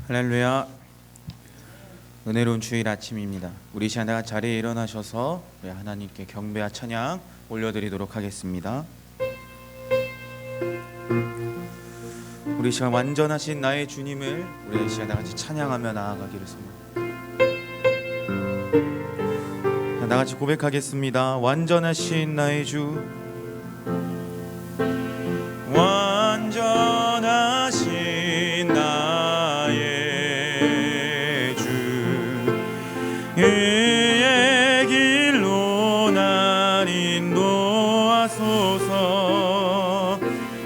할렐루야. 은혜로운 주일 아침입니다. 우리 시간 다 자리에 일어나셔서 우리 하나님께 경배와 찬양 올려드리도록 하겠습니다. 우리 시간 완전하신 나의 주님을 우리 시간 다 같이 찬양하며 나아가기를 소망합니다. 다 같이 고백하겠습니다. 완전하신 나의 주, 완전하신 나의 주, 그의 길로 날 인도하소서.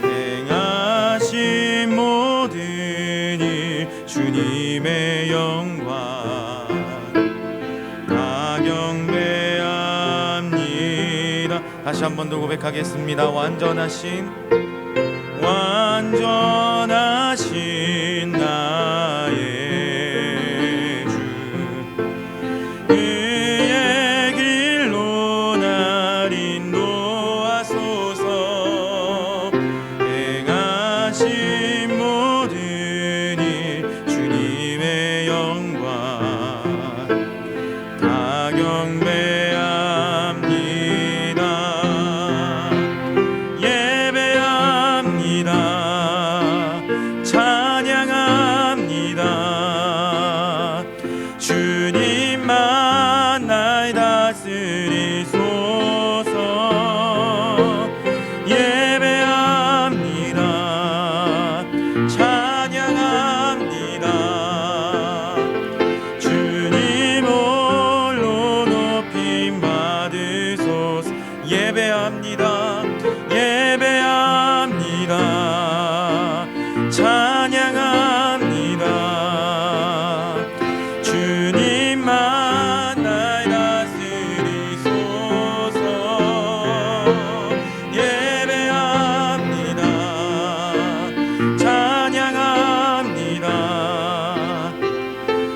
행하신 모든 일 주님의 영광 다 경배합니다. 다시 한 번 더 고백하겠습니다. 완전하신 나의 주, 그의 길로 날 인도하소서. 행하신 모든 일 주님의 영광 다 경배합니다. 찬양합니다. 주님만 날 다스리소서. 예배합니다. 찬양합니다. 주님 홀로 높임 받으소서. 예배합니다. 예배합니다. 찬양합니다. 주님만 날 다스리소서. 예배합니다. 찬양합니다.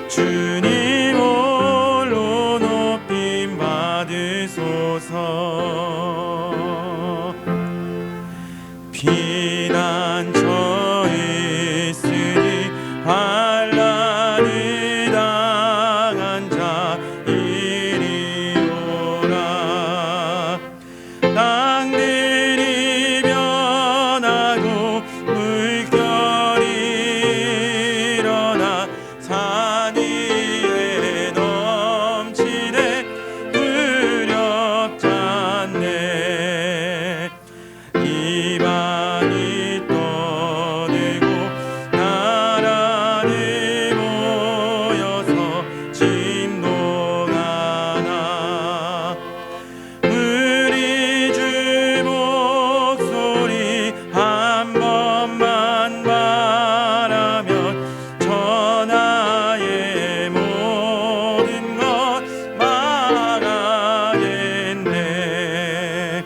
주님 홀로 높임 받으소서. 피난처 있으니 환난을 당한 자 이리 오라. 땅들이 변하고 물결이 일어나 산 위에 넘치네. 두렵지 않네. 이방이 떠들고 나라를 모여서 진동하나. 우리 주 목소리 한 번만 바라면 천하의 모든 것 망하겠네.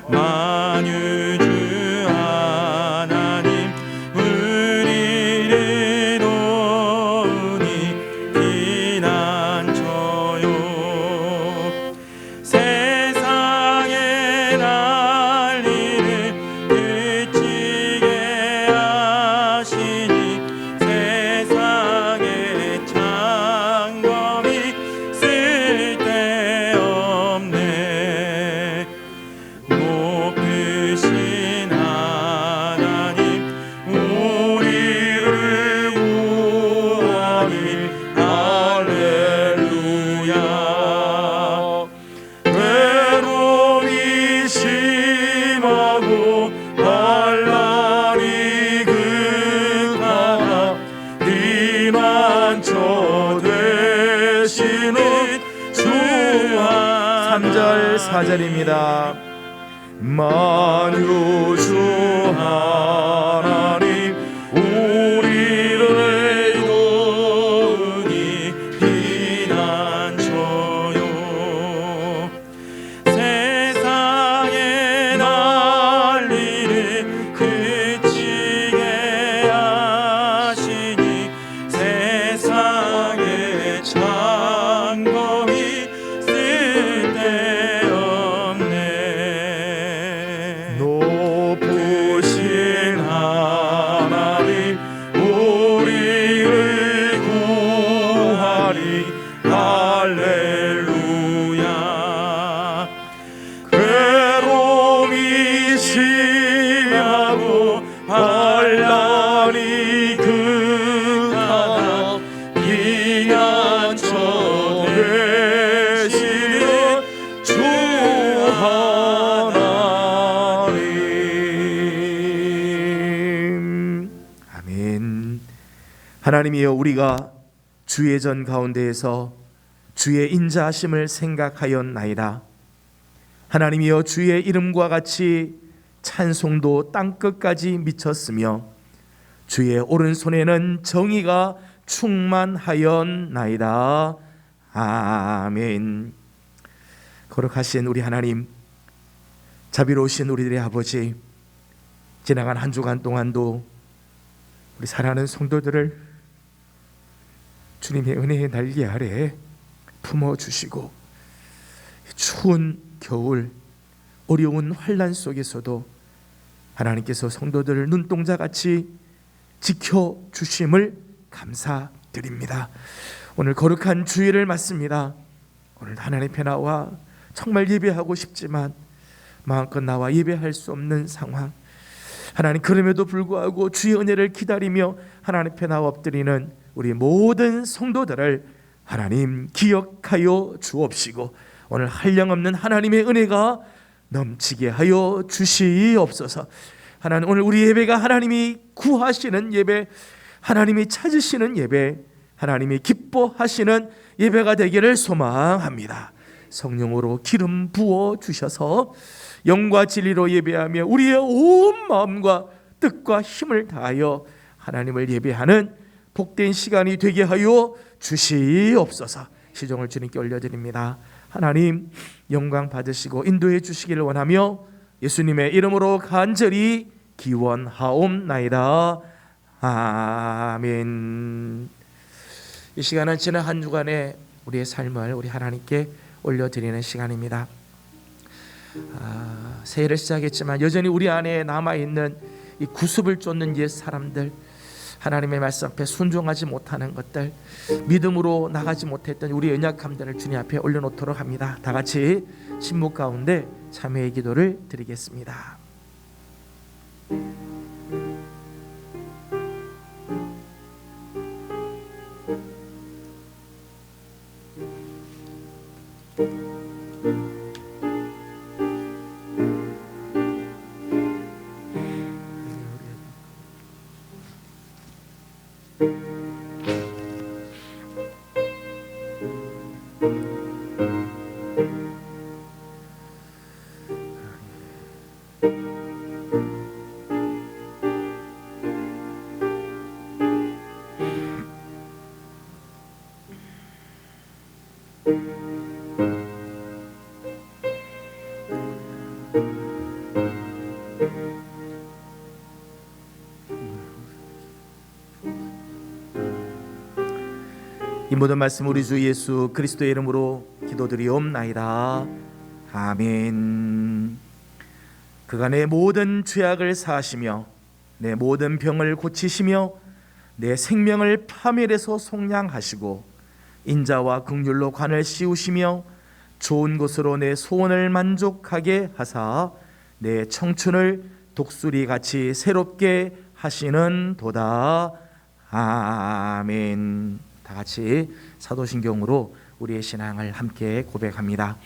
만유주 하나님 우리를 도우니 피난처요. 세상의 난리를 그치게 하시니 세상의 창검이 쓸데없네. 높으신 하나님 우리를 구하니 할렐루야. 외로움이 심하고 환난이 극하나 피난처 되시는 주 3절 4절입니다. 만유주 하나님 우리를 도우니 피난처요. 세상의 난리를 그치게 하시니 세상의 창검이 쓸데없네. 높으신 하나니 그 하나 이난처 되시는 주 하나님. 아멘. 하나님이여, 우리가 주의 전 가운데에서 주의 인자하심을 생각하였나이다. 하나님이여, 주의 이름과 같이 찬송도 땅끝까지 미쳤으며 주의 오른손에는 정의가 충만하였나이다. 아멘. 거룩하신 우리 하나님, 자비로우신 우리들의 아버지, 지나간 한 주간 동안도 우리 사랑하는 성도들을 주님의 은혜의 날개 아래 품어주시고, 추운 겨울 어려운 환난 속에서도 하나님께서 성도들을 눈동자같이 지켜주심을 감사드립니다. 오늘 거룩한 주일을 맞습니다. 오늘 하나님 앞에 나와 정말 예배하고 싶지만 마음껏 나와 예배할 수 없는 상황, 하나님, 그럼에도 불구하고 주의 은혜를 기다리며 하나님 앞에 나와 엎드리는 우리 모든 성도들을 하나님 기억하여 주옵시고, 오늘 한량없는 하나님의 은혜가 넘치게 하여 주시옵소서. 하나님, 오늘 우리 예배가 하나님이 구하시는 예배, 하나님이 찾으시는 예배, 하나님이 기뻐하시는 예배가 되기를 소망합니다. 성령으로 기름 부어 주셔서 영과 진리로 예배하며 우리의 온 마음과 뜻과 힘을 다하여 하나님을 예배하는 복된 시간이 되게 하여 주시옵소서. 시종을 주님께 올려드립니다. 하나님, 영광 받으시고 인도해 주시기를 원하며 예수님의 이름으로 간절히 기원하옵나이다. 아멘. 이 시간은 지난 한 주간의 우리의 삶을 우리 하나님께 올려드리는 시간입니다. 새해를 시작했지만 여전히 우리 안에 남아있는 이 구습을 쫓는 옛 사람들, 하나님의 말씀 앞에 순종하지 못하는 것들, 믿음으로 나가지 못했던 우리의 연약함들을 주님 앞에 올려놓도록 합니다. 다 같이 침묵 가운데 참회의 기도를 드리겠습니다. 이 모든 말씀 우리 주 예수 그리스도의 이름으로 기도드리옵나이다. 아멘. 그가 내 모든 죄악을 사하시며 내 모든 병을 고치시며 내 생명을 파멸에서 속량하시고 인자와 긍휼로 관을 씌우시며 좋은 곳으로 내 소원을 만족하게 하사 내 청춘을 독수리같이 새롭게 하시는 도다. 아멘. 다 같이 사도신경으로 우리의 신앙을 함께 고백합니다.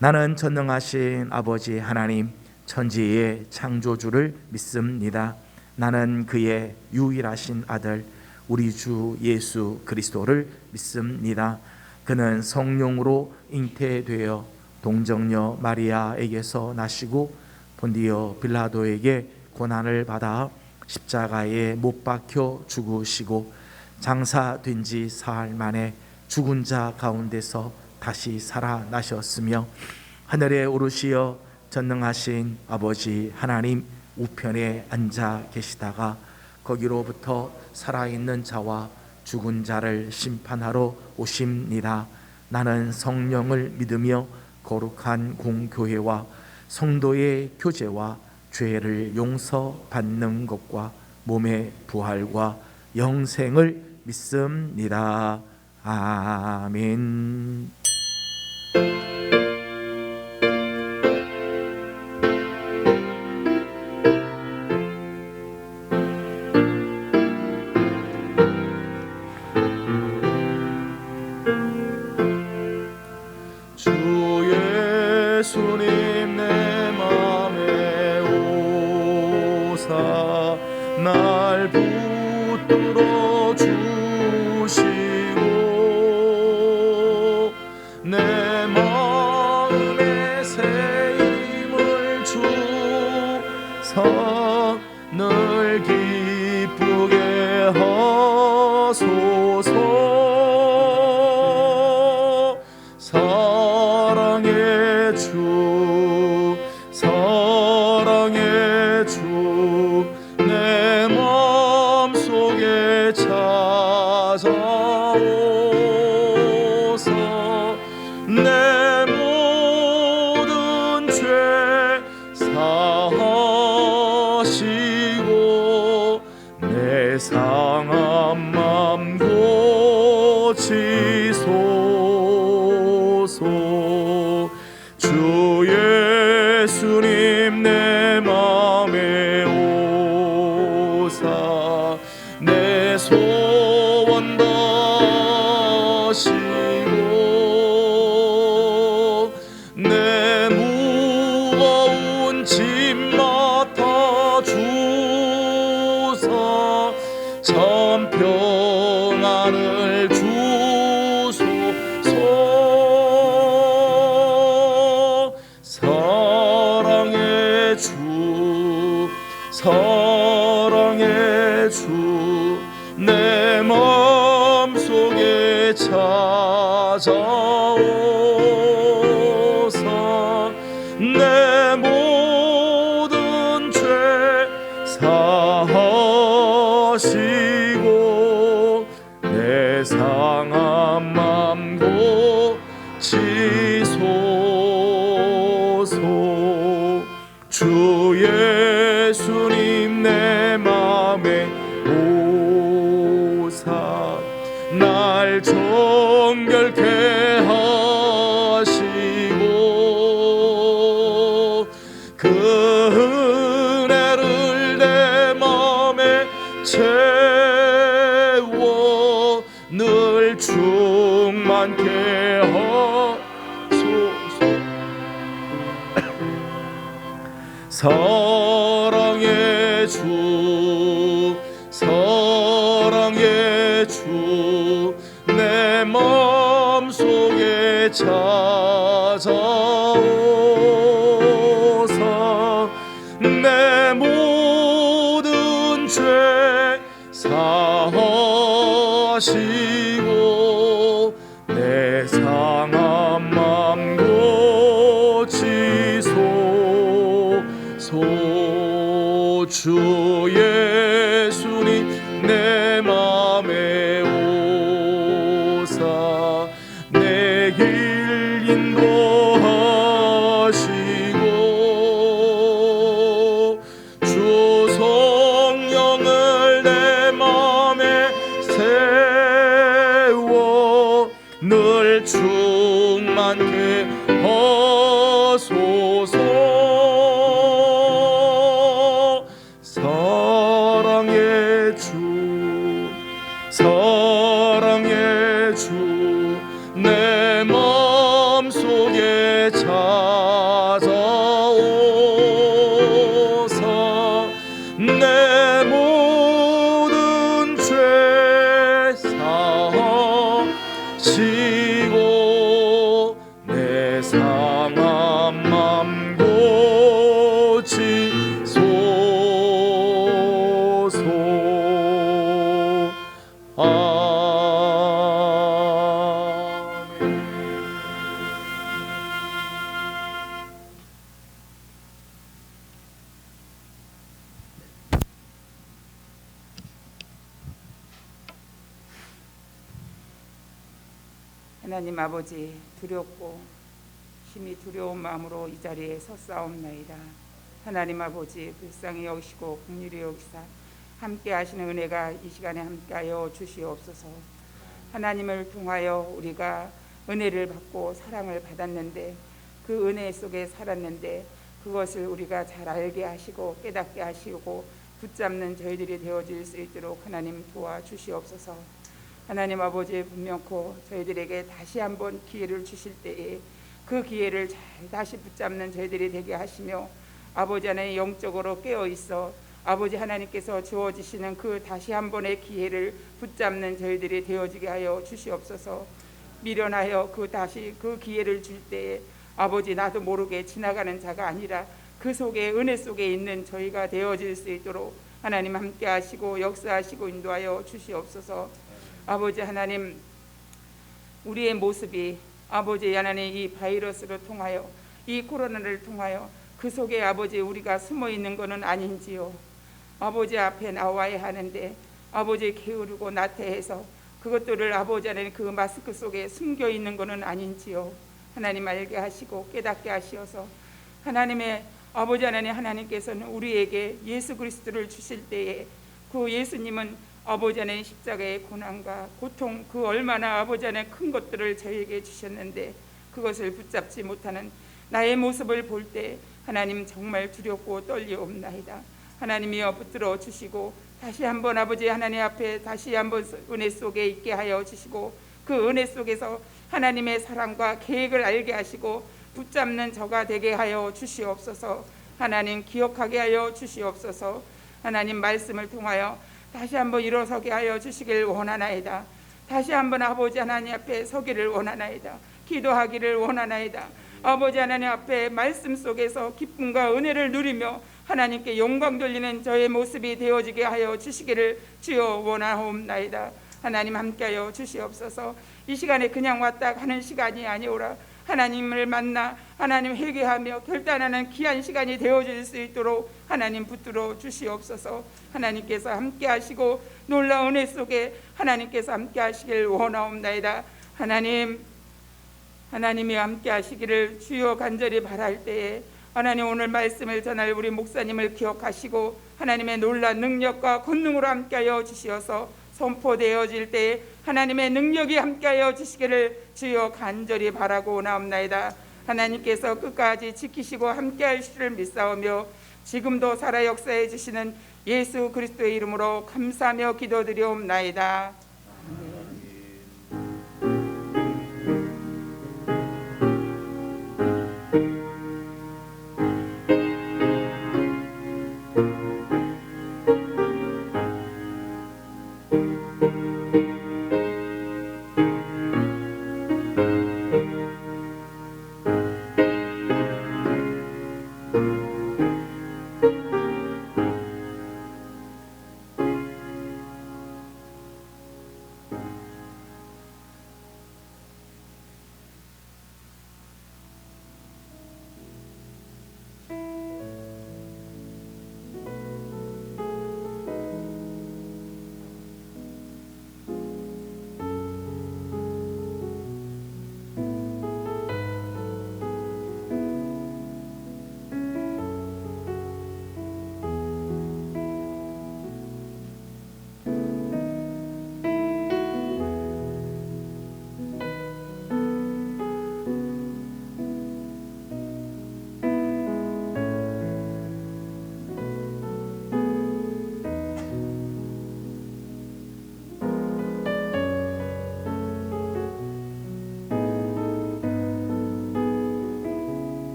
나는 전능하신 아버지 하나님, 천지의 창조주를 믿습니다. 나는 그의 유일하신 아들 우리 주 예수 그리스도를 믿습니다. 그는 성령으로 잉태되어 동정녀 마리아에게서 나시고 본디오 빌라도에게 고난을 받아 십자가에 못 박혀 죽으시고 장사된 지 사흘 만에 죽은 자 가운데서 다시 살아나셨으며 하늘에 오르시어 전능하신 아버지 하나님 우편에 앉아 계시다가 거기로부터 살아있는 자와 죽은 자를 심판하러 오십니다. 나는 성령을 믿으며 거룩한 공교회와 성도의 교제와 죄를 용서받는 것과 몸의 부활과 영생을 믿습니다. 아멘. 붙들어 주시고 내 마음에 새 힘을 주사 늘 기쁘게 하소서. 사랑의 주 사랑의 주 내 마음속에 찾아오서 내 모든 죄 사하시고 내 상한 맘 고치소서. 주 예수님 내 맘에 오사 내 소원 다시고 내 무거운 짐 맡아 주사 참 평안을 주소서. 사랑의 주 사랑의 주 내 마음속에 찾아오사 내 모든 죄 사하시고 내 상한 맘 고치소서. 주 예수님 내 맘에 오사 날 정결케 하시고 그 은혜를 내 맘에 채워 늘 충만케 하소서. 사랑의 주 사랑의 주 내 마음속에 찾아오사 내 모든 죄 사하시고 내 상한 맘 고치소서. 주 예수님 내 맘에 오사 내 길 인도하시고 주 성령을 내 맘에 세워 늘 충만케 하소서. 사랑의 주 사랑의 주 내 마음속에 찾아오사 내 모든 죄 사하시고 내 상한 맘 고치소서. 아멘. 하나님 아버지, 두렵고 심히 두려운 마음으로 이 자리에 섰사옵나이다. 하나님 아버지, 불쌍히 여기시고 긍휼히 여기사 함께 하시는 은혜가 이 시간에 함께하여 주시옵소서. 하나님을 통하여 우리가 은혜를 받고 사랑을 받았는데 그 은혜 속에 살았는데 그것을 우리가 잘 알게 하시고 깨닫게 하시고 붙잡는 저희들이 되어질 수 있도록 하나님 도와주시옵소서. 하나님 아버지, 분명코 저희들에게 다시 한번 기회를 주실 때에 그 기회를 잘 다시 붙잡는 저희들이 되게 하시며 아버지 안에 영적으로 깨어있어 아버지 하나님께서 주어지시는 그 다시 한 번의 기회를 붙잡는 저희들이 되어지게 하여 주시옵소서. 미련하여 다시 그 기회를 줄 때에 아버지 나도 모르게 지나가는 자가 아니라 그 속에 은혜 속에 있는 저희가 되어질 수 있도록 하나님 함께 하시고 역사하시고 인도하여 주시옵소서. 아버지 하나님, 우리의 모습이 아버지 하나님 이 바이러스를 통하여 이 코로나를 통하여 그 속에 아버지 우리가 숨어 있는 것은 아닌지요. 아버지 앞에 나와야 하는데 아버지 게으르고 나태해서 그것들을 아버지 하나님 그 마스크 속에 숨겨 있는 것은 아닌지요. 하나님 알게 하시고 깨닫게 하시어서 하나님의 아버지 하나님께서는 우리에게 예수 그리스도를 주실 때에 그 예수님은 아버지 하나님 십자가의 고난과 고통 그 얼마나 아버지 하나님 큰 것들을 저에게 주셨는데 그것을 붙잡지 못하는 나의 모습을 볼 때 하나님 정말 두렵고 떨리옵나이다. 하나님이여 붙들어 주시고 다시 한번 아버지 하나님 앞에 다시 한번 은혜 속에 있게 하여 주시고 그 은혜 속에서 하나님의 사랑과 계획을 알게 하시고 붙잡는 저가 되게 하여 주시옵소서. 하나님 기억하게 하여 주시옵소서. 하나님 말씀을 통하여 다시 한번 일어서게 하여 주시길 원하나이다. 다시 한번 아버지 하나님 앞에 서기를 원하나이다. 기도하기를 원하나이다. 아버지 하나님 앞에 말씀 속에서 기쁨과 은혜를 누리며 하나님께 영광 돌리는 저의 모습이 되어지게 하여 주시기를 주여 원하옵나이다. 하나님 함께하여 주시옵소서. 이 시간에 그냥 왔다 가는 시간이 아니오라. 하나님을 만나 하나님 회개하며 결단하는 귀한 시간이 되어질 수 있도록 하나님 붙들어 주시옵소서. 하나님께서 함께 하시고 놀라운 은혜 속에 하나님께서 함께 하시길 원하옵나이다. 하나님이 함께 하시기를 주여 간절히 바랄 때에 하나님 오늘 말씀을 전할 우리 목사님을 기억하시고 하나님의 놀라운 능력과 권능으로 함께하여 주시어서 선포되어질 때에 하나님의 능력이 함께하여 주시기를 주여 간절히 바라고 나옵나이다. 하나님께서 끝까지 지키시고 함께할 줄을 믿사오며 지금도 살아 역사해 주시는 예수 그리스도의 이름으로 감사하며 기도드리옵나이다.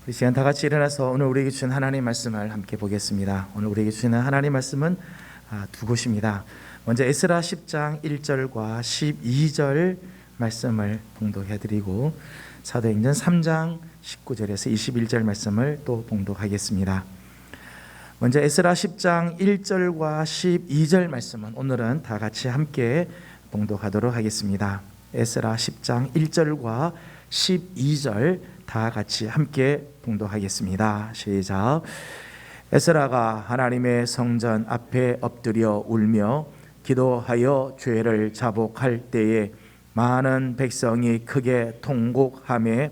이 시간 다 같이 일어나서 오늘 우리에게 주신 하나님의 말씀을 함께 보겠습니다. 오늘 우리에게 주시는 하나님의 말씀은 두 곳입니다. 먼저 에스라 10장 1절과 12절 말씀을 봉독해드리고 사도행전 3장 19절에서 21절 말씀을 또 봉독하겠습니다. 먼저 에스라 10장 1절과 12절 말씀은 오늘은 다 같이 함께 봉독하도록 하겠습니다. 에스라 10장 1절과 12절 다 같이 함께 봉독하겠습니다. 시작. 에스라가 하나님의 성전 앞에 엎드려 울며 기도하여 죄를 자복할 때에 많은 백성이 크게 통곡하며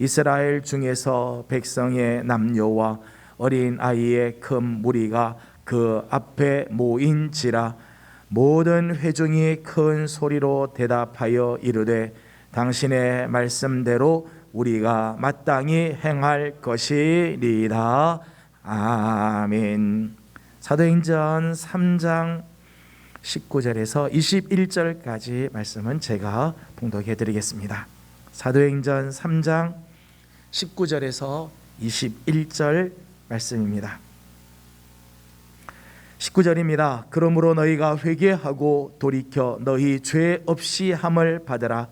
이스라엘 중에서 백성의 남녀와 어린 아이의 큰 무리가 그 앞에 모인지라 모든 회중이 큰 소리로 대답하여 이르되 당신의 말씀대로 우리가 마땅히 행할 것이리이다. 아멘. 사도행전 3장 19절에서 21절까지 말씀은 제가 봉독해 드리겠습니다. 사도행전 3장 19절에서 21절 말씀입니다. 19절입니다. 그러므로 너희가 회개하고 돌이켜 너희 죄 없이 함을 받으라.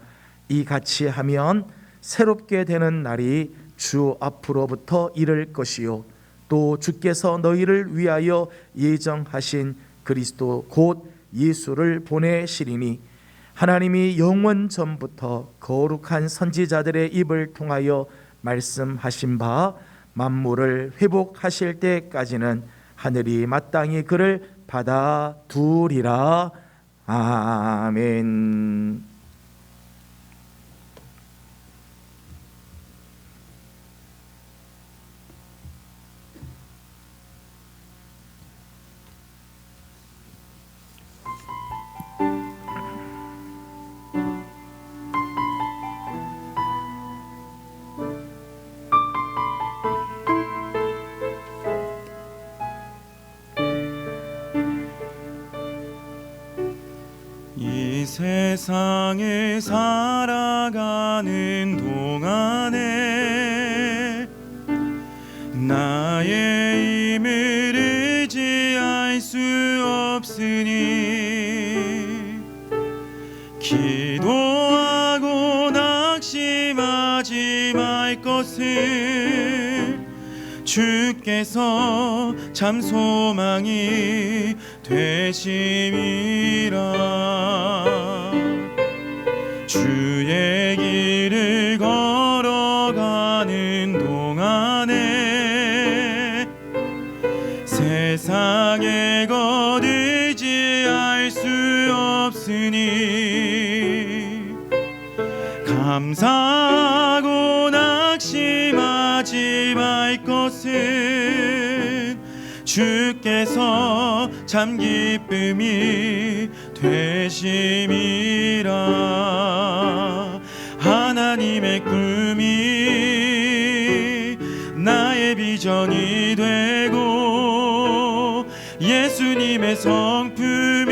이같이 하면 새롭게 되는 날이 주 앞으로부터 이를 것이요 또 주께서 너희를 위하여 예정하신 그리스도 곧 예수를 보내시리니 하나님이 영원 전부터 거룩한 선지자들의 입을 통하여 말씀하신 바 만물을 회복하실 때까지는 하늘이 마땅히 그를 받아두리라. 아멘. 이 세상에 살아가는 동안에 나의 힘을 의지할 수 없으니 기도하고 낙심하지 말 것을 주께서 참 소망이 되심이라. 주의 길을 걸어가는 동안에 세상의 것 의지할 수 없으니 감사하고 낙심하지 말 것은 주께서 참 기쁨이 되심이라. 하나님의 꿈이 나의 비전이 되고 예수님의 성품이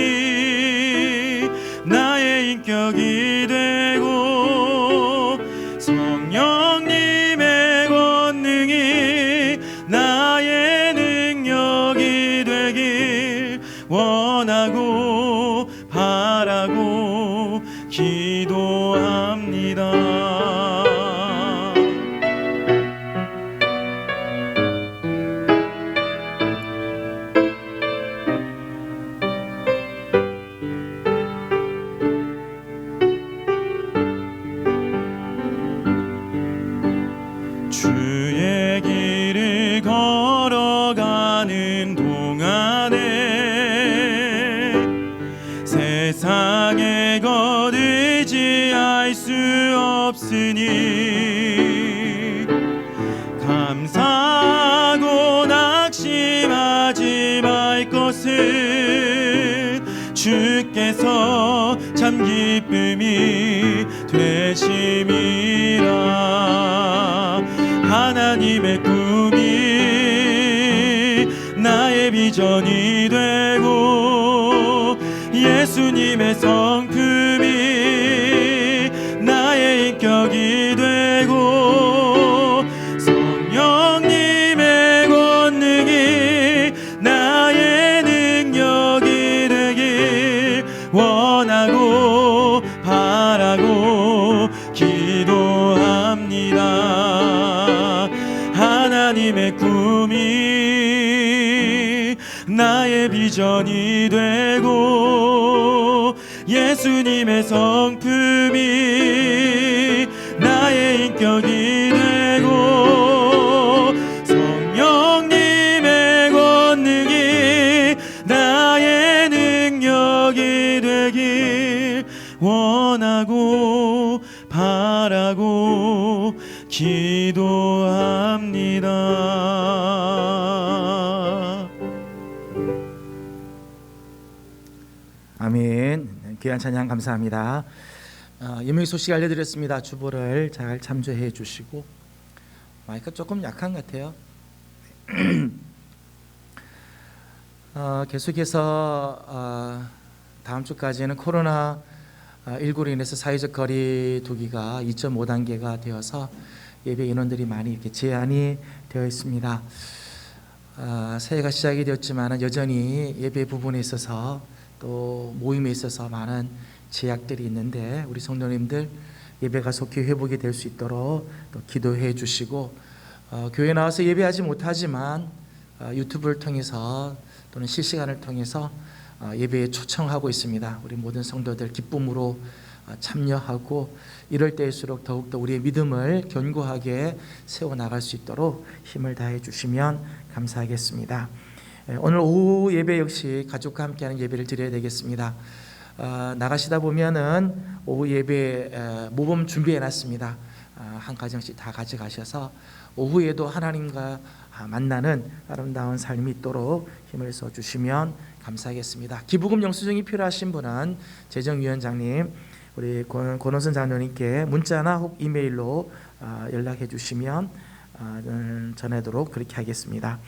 나의 인격이 되고 성령님의 권능이 나의 능력이 되길 원하고 바라고 기도합니다. 주의 길을 걸어가는 동안에 세상의 것 의지할 수 없으니 감사하고 낙심하지 말 것은 주께서 참 기쁨이 되심이라. 하나님의 꿈이 나의 비전이 되고 예수님의 성품이 나의 인격이 되고 성령님의 권능이 나의 능력이 되길 원하고 바라고 기도합니다. 하나님의 꿈이 나의 비전이 되고 예수님의 성품이 나의 인격이 되고 성령님의 권능이 나의 능력이 되길 원하고 바라고 기도합니다. 아멘. 귀한 찬양 감사합니다. 예명의 소식 알려드렸습니다. 주보를 잘 참조해 주시고. 마이크 조금 약한 것 같아요. 계속해서 다음 주까지는 코로나 19로 인해서 사회적 거리 두기가 2.5단계가 되어서 예배 인원들이 많이 이렇게 제한이 되어 있습니다. 새해가 시작이 되었지만 여전히 예배 부분에 있어서 또 모임에 있어서 많은 제약들이 있는데 우리 성도님들 예배가 속히 회복이 될 수 있도록 또 기도해 주시고, 교회 나와서 예배하지 못하지만 유튜브를 통해서 또는 실시간을 통해서 예배에 초청하고 있습니다. 우리 모든 성도들 기쁨으로 참여하고 이럴 때일수록 더욱더 우리의 믿음을 견고하게 세워나갈 수 있도록 힘을 다해 주시면 감사하겠습니다. 오늘 오후 예배 역시 가족과 함께하는 예배를 드려야 되겠습니다. 나가시다 보면은 오후 예배 모범 준비해 놨습니다. 한 가정씩 다 가져가셔서 오후에도 하나님과 만나는 아름다운 삶이 있도록 힘을 써 주시면 감사하겠습니다. 기부금 영수증이 필요하신 분은 재정위원장님, 우리 권원선 장로님께 문자나 혹 이메일로 연락해 주시면 전하도록 그렇게 하겠습니다.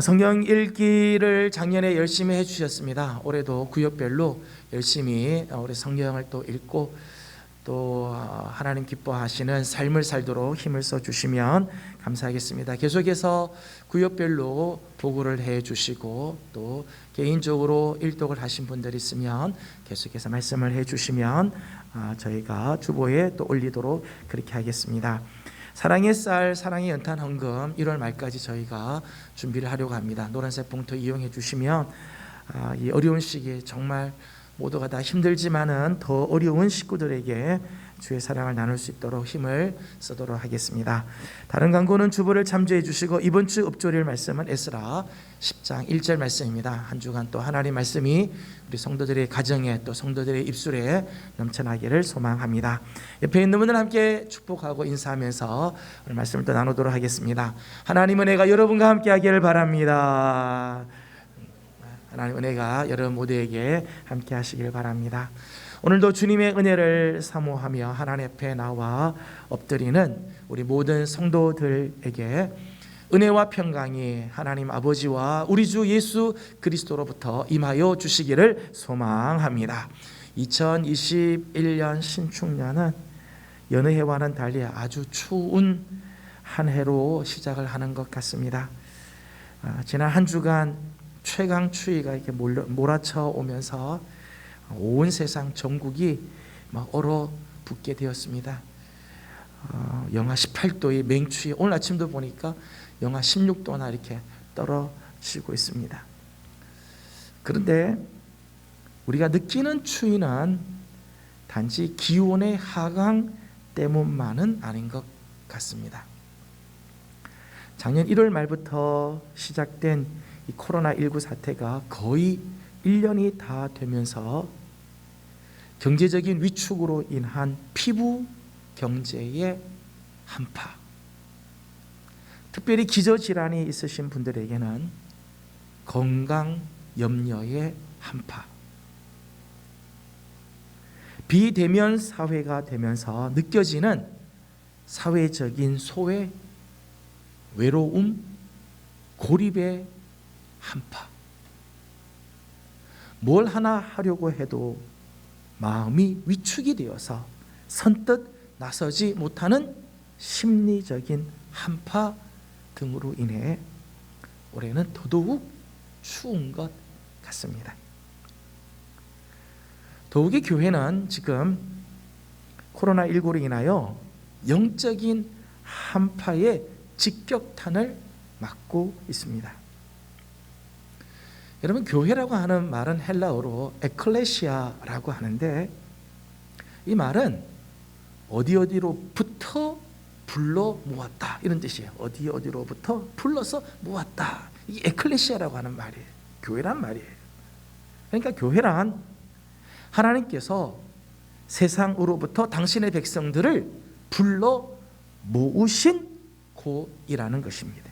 성경 읽기를 작년에 열심히 해주셨습니다. 올해도 구역별로 열심히 우리 성경을 또 읽고 또 하나님 기뻐하시는 삶을 살도록 힘을 써주시면 감사하겠습니다. 계속해서 구역별로 보고를 해주시고 또 개인적으로 일독을 하신 분들이 있으면 계속해서 말씀을 해주시면 저희가 주보에 또 올리도록 그렇게 하겠습니다. 사랑의 쌀, 사랑의 연탄 헌금 1월 말까지 저희가 준비를 하려고 합니다. 노란색 봉투 이용해 주시면 이 어려운 시기에 정말 모두가 다 힘들지만은 더 어려운 식구들에게 주의 사랑을 나눌 수 있도록 힘을 쓰도록 하겠습니다. 다른 광고는 주보를 참조해 주시고 이번 주 읊조릴 말씀은 에스라 10장 1절 말씀입니다. 한 주간 또 하나님의 말씀이 우리 성도들의 가정에 또 성도들의 입술에 넘쳐나기를 소망합니다. 옆에 있는 분들 함께 축복하고 인사하면서 오늘 말씀을 또 나누도록 하겠습니다. 하나님 은혜가 여러분과 함께 하기를 바랍니다. 하나님 은혜가 여러분 모두에게 함께 하시길 바랍니다. 오늘도 주님의 은혜를 사모하며 하나님 앞에 나와 엎드리는 우리 모든 성도들에게 은혜와 평강이 하나님 아버지와 우리 주 예수 그리스도로부터 임하여 주시기를 소망합니다. 2021년 신축년은 여느 해와는 달리 아주 추운 한 해로 시작을 하는 것 같습니다. 지난 한 주간 최강 추위가 이렇게 몰아쳐 오면서 온 세상 전국이 막 얼어붙게 되었습니다. 영하 18도의 맹추위, 오늘 아침도 보니까 영하 16도나 이렇게 떨어지고 있습니다. 그런데 우리가 느끼는 추위는 단지 기온의 하강 때문만은 아닌 것 같습니다. 작년 1월 말부터 시작된 이 코로나19 사태가 거의 1년이 다 되면서 경제적인 위축으로 인한 피부 경제의 한파, 특별히 기저질환이 있으신 분들에게는 건강 염려의 한파, 비대면 사회가 되면서 느껴지는 사회적인 소외, 외로움, 고립의 한파, 뭘 하나 하려고 해도 마음이 위축이 되어서 선뜻 나서지 못하는 심리적인 한파 등으로 인해 올해는 더더욱 추운 것 같습니다. 더욱이 교회는 지금 코로나19로 인하여 영적인 한파의 직격탄을 맞고 있습니다. 여러분, 교회라고 하는 말은 헬라어로 에클레시아라고 하는데 이 말은 어디로부터 불러 모았다 이런 뜻이에요. 어디로부터 불러서 모았다. 이 에클레시아라고 하는 말이에요. 교회란 말이에요. 그러니까 교회란 하나님께서 세상으로부터 당신의 백성들을 불러 모으신 곳이라는 것입니다.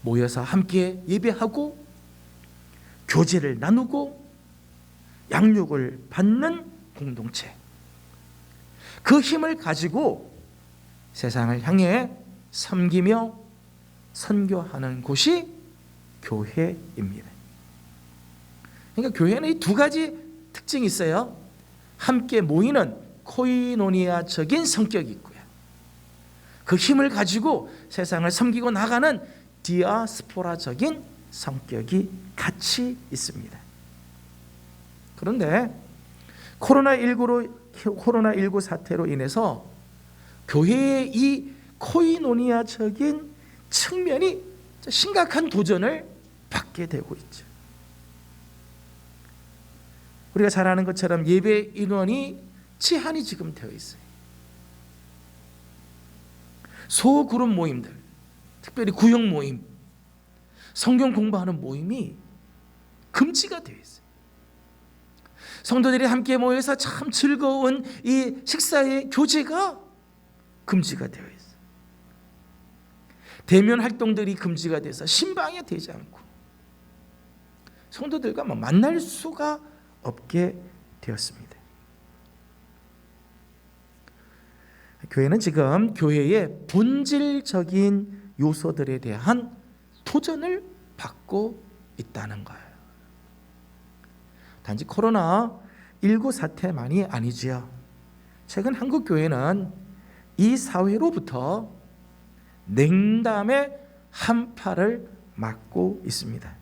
모여서 함께 예배하고 교제를 나누고 양육을 받는 공동체, 그 힘을 가지고 세상을 향해 섬기며 선교하는 곳이 교회입니다. 그러니까 교회는 이 두 가지 특징이 있어요. 함께 모이는 코이노니아적인 성격이 있고요, 그 힘을 가지고 세상을 섬기고 나가는 디아스포라적인 성격이 같이 있습니다. 그런데 코로나19 사태로 인해서 교회의 이 코이노니아적인 측면이 심각한 도전을 받게 되고 있죠. 우리가 잘 아는 것처럼 예배 인원이 제한이 지금 되어 있어요. 소그룹 모임들, 특별히 구역 모임, 성경 공부하는 모임이 금지가 되어 있어요. 성도들이 함께 모여서 참 즐거운 이 식사의 교제가 금지가 되어 있어요. 대면 활동들이 금지가 돼서 신방이 되지 않고 성도들과 만날 수가 없게 되었습니다. 교회는 지금 교회의 본질적인 요소들에 대한 도전을 받고 있다는 거예요. 단지 코로나19 사태만이 아니지요. 최근 한국 교회는 이 사회로부터 냉담의 한파를 맞고 있습니다.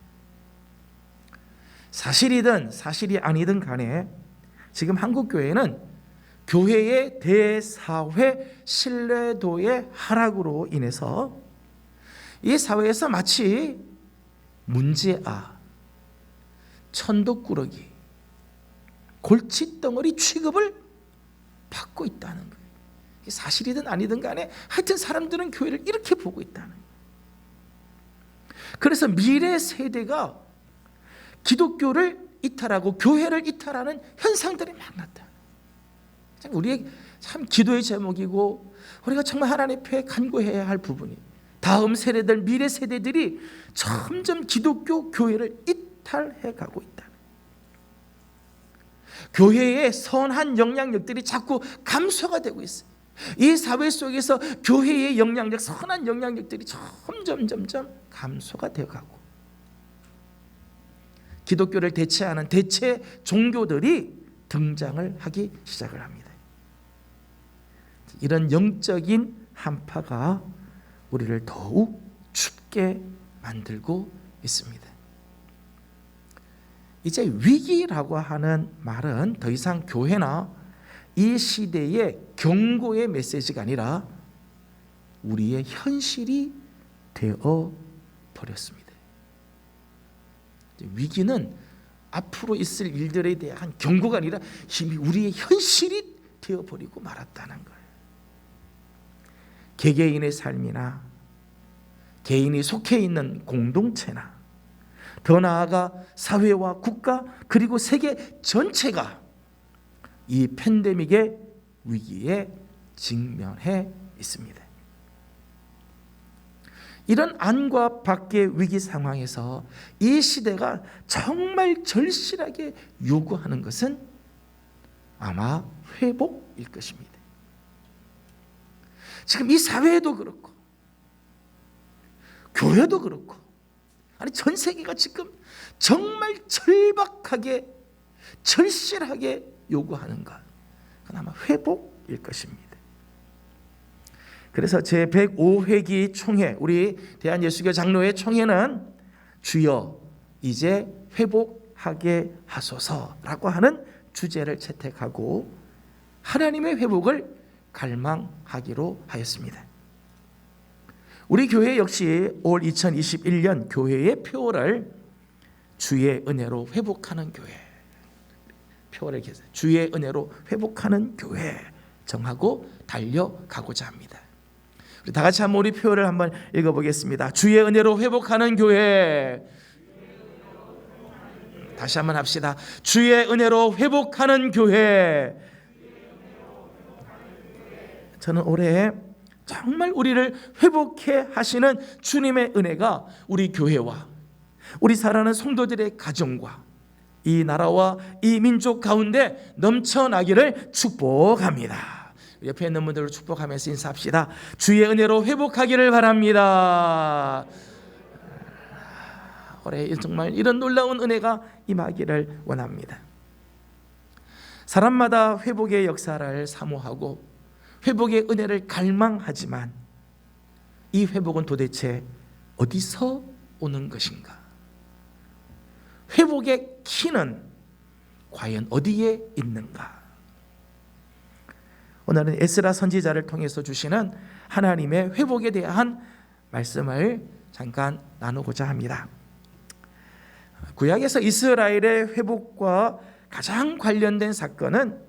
사실이든 사실이 아니든 간에 지금 한국 교회는 교회의 대사회 신뢰도의 하락으로 인해서 이 사회에서 마치 문제아, 천덕꾸러기, 골칫덩어리 취급을 받고 있다는 거예요. 이게 사실이든 아니든 간에 하여튼 사람들은 교회를 이렇게 보고 있다는 거예요. 그래서 미래 세대가 기독교를 이탈하고 교회를 이탈하는 현상들이 막 나타나요. 우리의 참 기도의 제목이고 우리가 정말 하나님 앞에 간구해야 할 부분이, 다음 세대들, 미래 세대들이 점점 기독교 교회를 이탈해 가고 있다. 교회의 선한 영향력들이 자꾸 감소가 되고 있어요. 이 사회 속에서 교회의 영향력, 선한 영향력들이 점점 감소가 되어 가고, 기독교를 대체하는 대체 종교들이 등장을 하기 시작을 합니다. 이런 영적인 한파가 우리를 더욱 춥게 만들고 있습니다. 이제 위기라고 하는 말은 더 이상 교회나 이 시대의 경고의 메시지가 아니라 우리의 현실이 되어 버렸습니다. 위기는 앞으로 있을 일들에 대한 경고가 아니라 이미 우리의 현실이 되어버리고 말았다는 거예요. 개개인의 삶이나 개인이 속해 있는 공동체나 더 나아가 사회와 국가 그리고 세계 전체가 이 팬데믹의 위기에 직면해 있습니다. 이런 안과 밖의 위기 상황에서 이 시대가 정말 절실하게 요구하는 것은 아마 회복일 것입니다. 지금 이 사회도 그렇고 교회도 그렇고, 아니 전 세계가 지금 정말 절박하게 절실하게 요구하는 것, 그건 아마 회복일 것입니다. 그래서 제105회기 총회, 우리 대한예수교 장로회 총회는 주여 이제 회복하게 하소서라고 하는 주제를 채택하고 하나님의 회복을 갈망하기로 하였습니다. 우리 교회 역시 올 2021년 교회의 표어를 주의 은혜로 회복하는 교회, 표어를 계속 주의 은혜로 회복하는 교회 정하고 달려가고자 합니다. 우리 다 같이 한번 우리 표어를 한번 읽어보겠습니다. 주의 은혜로 회복하는 교회. 다시 한번 합시다. 주의 은혜로 회복하는 교회. 저는 올해 정말 우리를 회복해 하시는 주님의 은혜가 우리 교회와 우리 사랑하는 성도들의 가정과 이 나라와 이 민족 가운데 넘쳐나기를 축복합니다. 옆에 있는 분들을 축복하면서 인사합시다. 주의 은혜로 회복하기를 바랍니다. 올해 정말 이런 놀라운 은혜가 임하기를 원합니다. 사람마다 회복의 역사를 사모하고 회복의 은혜를 갈망하지만 이 회복은 도대체 어디서 오는 것인가? 회복의 키는 과연 어디에 있는가? 오늘은 에스라 선지자를 통해서 주시는 하나님의 회복에 대한 말씀을 잠깐 나누고자 합니다. 구약에서 이스라엘의 회복과 가장 관련된 사건은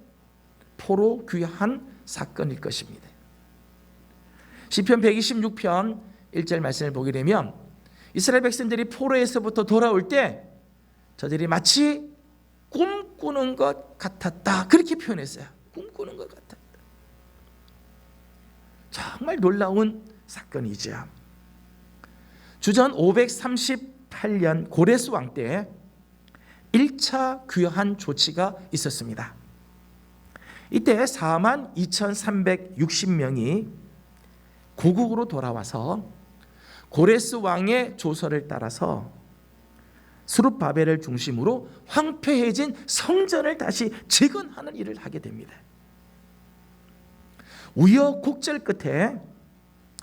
포로 귀환 사건일 것입니다. 시편 126편 1절 말씀을 보게 되면 이스라엘 백성들이 포로에서부터 돌아올 때 저들이 마치 꿈꾸는 것 같았다, 그렇게 표현했어요. 꿈꾸는 것 같았다. 정말 놀라운 사건이죠. 주전 538년 고레스 왕 때 1차 귀환 조치가 있었습니다. 이때 42,360명이 고국으로 돌아와서 고레스 왕의 조서를 따라서 스룹바벨을 중심으로 황폐해진 성전을 다시 재건하는 일을 하게 됩니다. 우여곡절 끝에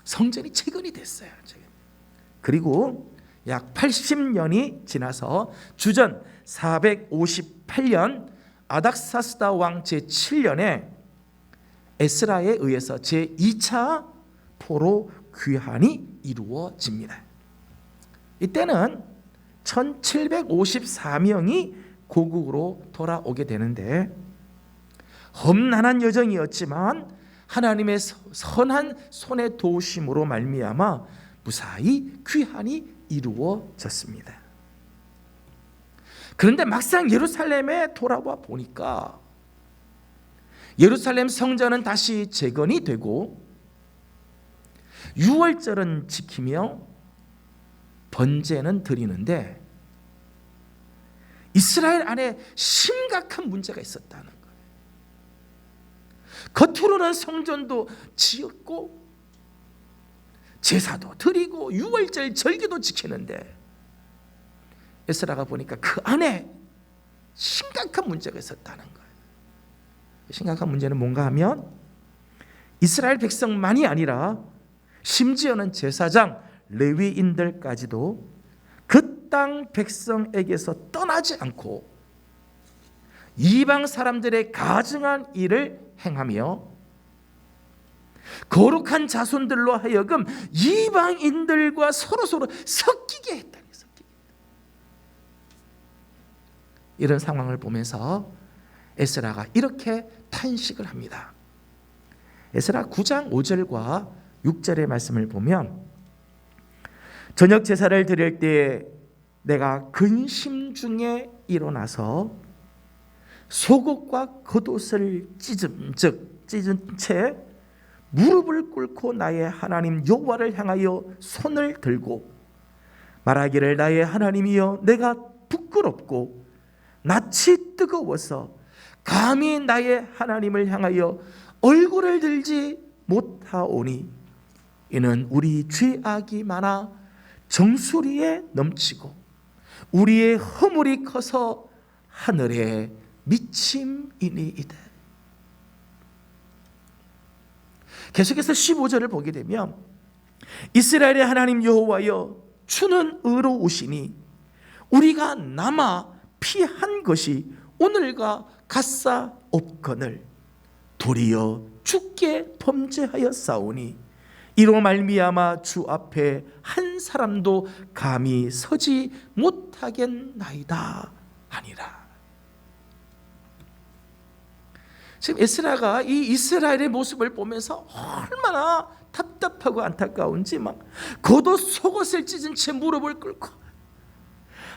성전이 재건이 됐어요. 그리고 약 80년이 지나서 주전 458년 아닥사스다 왕 제7년에 에스라에 의해서 제2차 포로 귀환이 이루어집니다. 이때는 1754명이 고국으로 돌아오게 되는데 험난한 여정이었지만 하나님의 선한 손의 도우심으로 말미암아 무사히 귀환이 이루어졌습니다. 그런데 막상 예루살렘에 돌아와 보니까 예루살렘 성전은 다시 재건이 되고 유월절은 지키며 번제는 드리는데 이스라엘 안에 심각한 문제가 있었다는 거예요. 겉으로는 성전도 지었고 제사도 드리고 유월절 절기도 지키는데 에스라가 보니까 그 안에 심각한 문제가 있었다는 거예요. 심각한 문제는 뭔가 하면 이스라엘 백성만이 아니라 심지어는 제사장, 레위인들까지도 그 땅 백성에게서 떠나지 않고 이방 사람들의 가증한 일을 행하며 거룩한 자손들로 하여금 이방인들과 서로 섞이게 했다니. 이런 상황을 보면서 에스라가 이렇게 탄식을 합니다. 에스라 9장 5절과 6절의 말씀을 보면 저녁 제사를 드릴 때 내가 근심 중에 일어나서 속옷과 겉옷을 찢은 채 무릎을 꿇고 나의 하나님 여호와를 향하여 손을 들고 말하기를 나의 하나님이여 내가 부끄럽고 낯이 뜨거워서 감히 나의 하나님을 향하여 얼굴을 들지 못하오니 이는 우리 죄악이 많아 정수리에 넘치고 우리의 허물이 커서 하늘에 미침이니이다. 계속해서 15절을 보게 되면 이스라엘의 하나님 여호와여 주는 의로우시니 우리가 남아 피한 것이 오늘과 같사 없거늘 도리어 주께 범죄하였사오니 이로 말미암아 주 앞에 한 사람도 감히 서지 못하겠나이다 하니라. 지금 에스라가 이 이스라엘의 모습을 보면서 얼마나 답답하고 안타까운지 막 겉옷 속옷을 찢은 채 무릎을 꿇고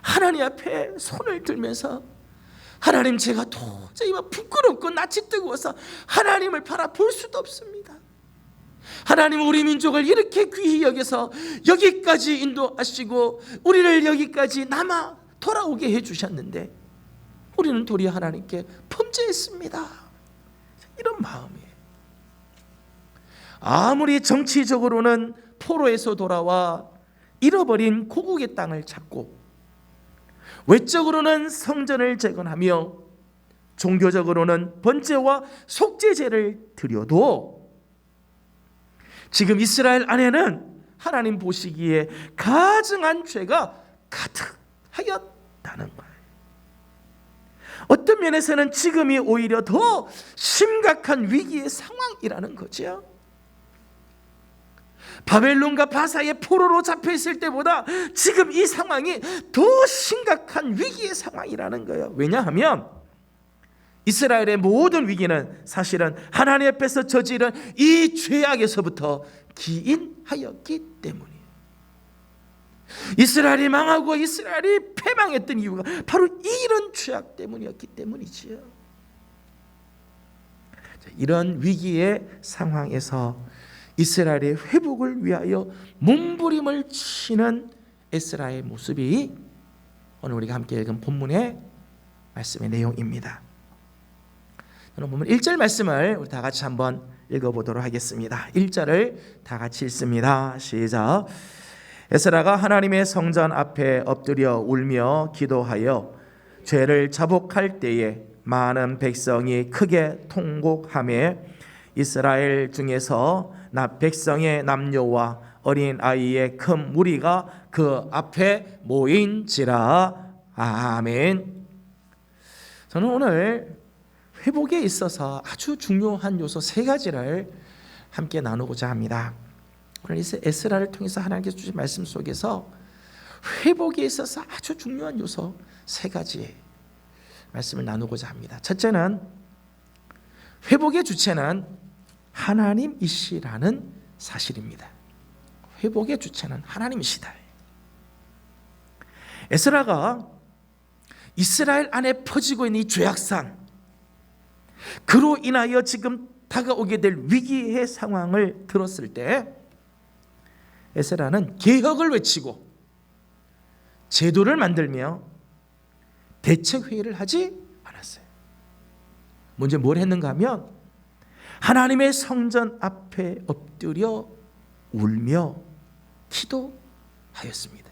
하나님 앞에 손을 들면서 하나님 제가 도저히 부끄럽고 낯이 뜨거워서 하나님을 바라볼 수도 없습니다. 하나님 우리 민족을 이렇게 귀히 여겨서 여기까지 인도하시고 우리를 여기까지 남아 돌아오게 해주셨는데 우리는 도리어 하나님께 범죄했습니다. 이런 마음이에요. 아무리 정치적으로는 포로에서 돌아와 잃어버린 고국의 땅을 찾고 외적으로는 성전을 재건하며 종교적으로는 번제와 속죄제를 드려도 지금 이스라엘 안에는 하나님 보시기에 가증한 죄가 가득하였다는 거예요. 어떤 면에서는 지금이 오히려 더 심각한 위기의 상황이라는 거죠. 바벨론과 바사의 포로로 잡혀 있을 때보다 지금 이 상황이 더 심각한 위기의 상황이라는 거예요. 왜냐하면 이스라엘의 모든 위기는 사실은 하나님 앞에서 저지른 이 죄악에서부터 기인하였기 때문이에요. 이스라엘이 망하고 이스라엘이 패망했던 이유가 바로 이런 죄악 때문이었기 때문이지요. 이런 위기의 상황에서 이스라엘의 회복을 위하여 몸부림을 치는 에스라의 모습이 오늘 우리가 함께 읽은 본문의 말씀의 내용입니다. 오늘 보면 1절 말씀을 우리 다 같이 한번 읽어보도록 하겠습니다. 1절을 다 같이 읽습니다. 시작. 에스라가 하나님의 성전 앞에 엎드려 울며 기도하여 죄를 자복할 때에 많은 백성이 크게 통곡하며 이스라엘 중에서 백성의 남녀와 어린 아이의 큰 무리가 그 앞에 모인지라. 아멘. 저는 오늘 회복에 있어서 아주 중요한 요소 세 가지를 함께 나누고자 합니다. 오늘 에스라를 통해서 하나님께서 주신 말씀 속에서 회복에 있어서 아주 중요한 요소 세 가지 말씀을 나누고자 합니다. 첫째는 회복의 주체는 하나님이시라는 사실입니다. 회복의 주체는 하나님이시다. 에스라가 이스라엘 안에 퍼지고 있는 이 죄악상, 그로 인하여 지금 다가오게 될 위기의 상황을 들었을 때 에스라는 개혁을 외치고 제도를 만들며 대책회의를 하지 않았어요. 먼저 뭘 했는가 하면 하나님의 성전 앞에 엎드려 울며 기도하였습니다.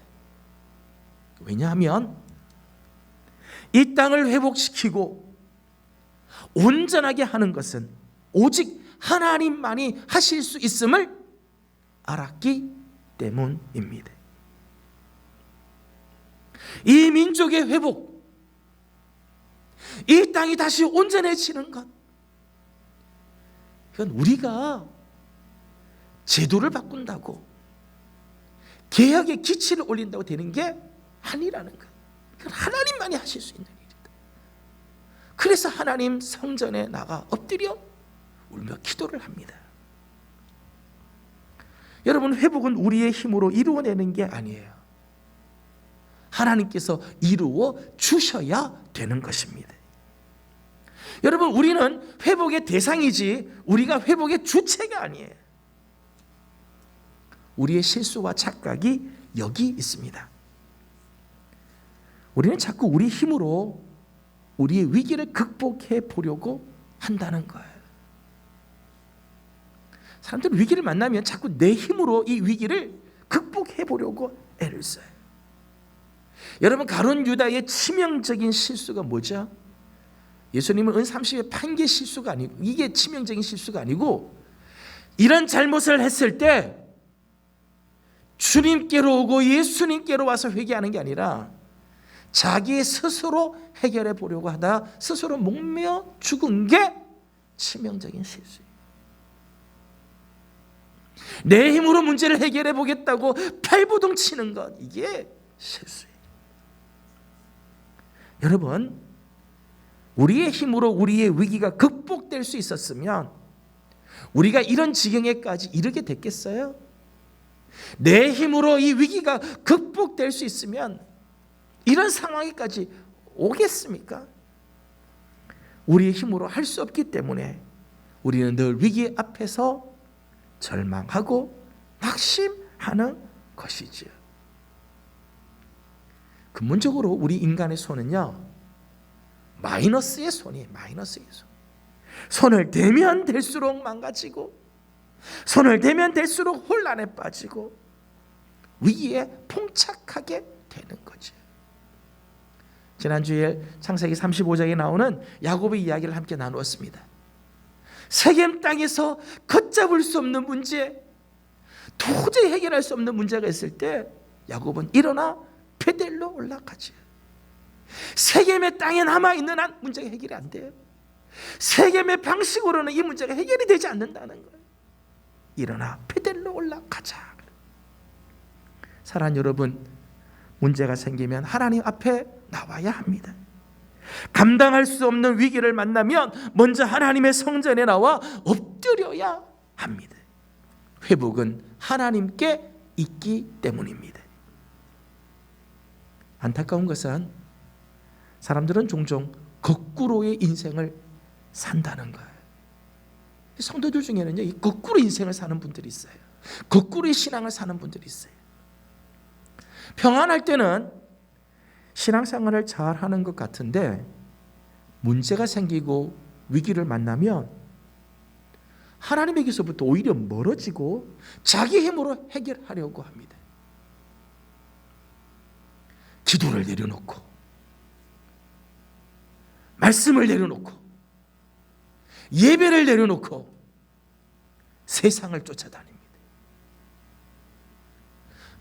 왜냐하면 이 땅을 회복시키고 온전하게 하는 것은 오직 하나님만이 하실 수 있음을 알았기 때문입니다. 이 민족의 회복, 이 땅이 다시 온전해지는 것, 이건 우리가 제도를 바꾼다고 개혁의 기치를 올린다고 되는 게 아니라는 것. 이건 하나님만이 하실 수 있는 일이다. 그래서 하나님 성전에 나가 엎드려 울며 기도를 합니다. 여러분, 회복은 우리의 힘으로 이루어내는 게 아니에요. 하나님께서 이루어 주셔야 되는 것입니다. 여러분, 우리는 회복의 대상이지 우리가 회복의 주체가 아니에요. 우리의 실수와 착각이 여기 있습니다. 우리는 자꾸 우리 힘으로 우리의 위기를 극복해 보려고 한다는 거예요. 사람들은 위기를 만나면 자꾸 내 힘으로 이 위기를 극복해 보려고 애를 써요. 여러분, 가룟 유다의 치명적인 실수가 뭐죠? 예수님은 은 30에 판게 실수가 아니고, 이게 치명적인 실수가 아니고, 이런 잘못을 했을 때 주님께로 오고 예수님께로 와서 회개하는 게 아니라 자기 스스로 해결해 보려고 하다 스스로 목매어 죽은 게 치명적인 실수예요. 내 힘으로 문제를 해결해 보겠다고 발버둥 치는 것, 이게 실수예요. 여러분, 우리의 힘으로 우리의 위기가 극복될 수 있었으면 우리가 이런 지경에까지 이르게 됐겠어요? 내 힘으로 이 위기가 극복될 수 있으면 이런 상황에까지 오겠습니까? 우리의 힘으로 할 수 없기 때문에 우리는 늘 위기 앞에서 절망하고 낙심하는 것이지요. 근본적으로 우리 인간의 손은요, 마이너스의 손이 마이너스의 손. 손을 대면 될수록 망가지고 손을 대면 될수록 혼란에 빠지고 위기에 봉착하게 되는 거죠. 지난주에 창세기 35장에 나오는 야곱의 이야기를 함께 나누었습니다. 세겜 땅에서 걷잡을 수 없는 문제, 도저히 해결할 수 없는 문제가 있을 때 야곱은 일어나 베델로 올라가죠. 세겜의 땅에 남아있는 한 문제가 해결이 안 돼요. 세겜의 방식으로는 이 문제가 해결이 되지 않는다는 거예요. 일어나 베델로 올라가자. 사랑하는 여러분, 문제가 생기면 하나님 앞에 나와야 합니다. 감당할 수 없는 위기를 만나면 먼저 하나님의 성전에 나와 엎드려야 합니다. 회복은 하나님께 있기 때문입니다. 안타까운 것은 사람들은 종종 거꾸로의 인생을 산다는 거예요. 성도들 중에는요, 이 거꾸로 인생을 사는 분들이 있어요. 거꾸로의 신앙을 사는 분들이 있어요. 평안할 때는 신앙생활을 잘 하는 것 같은데 문제가 생기고 위기를 만나면 하나님에게서부터 오히려 멀어지고 자기 힘으로 해결하려고 합니다. 기도를 내려놓고 말씀을 내려놓고 예배를 내려놓고 세상을 쫓아다닙니다.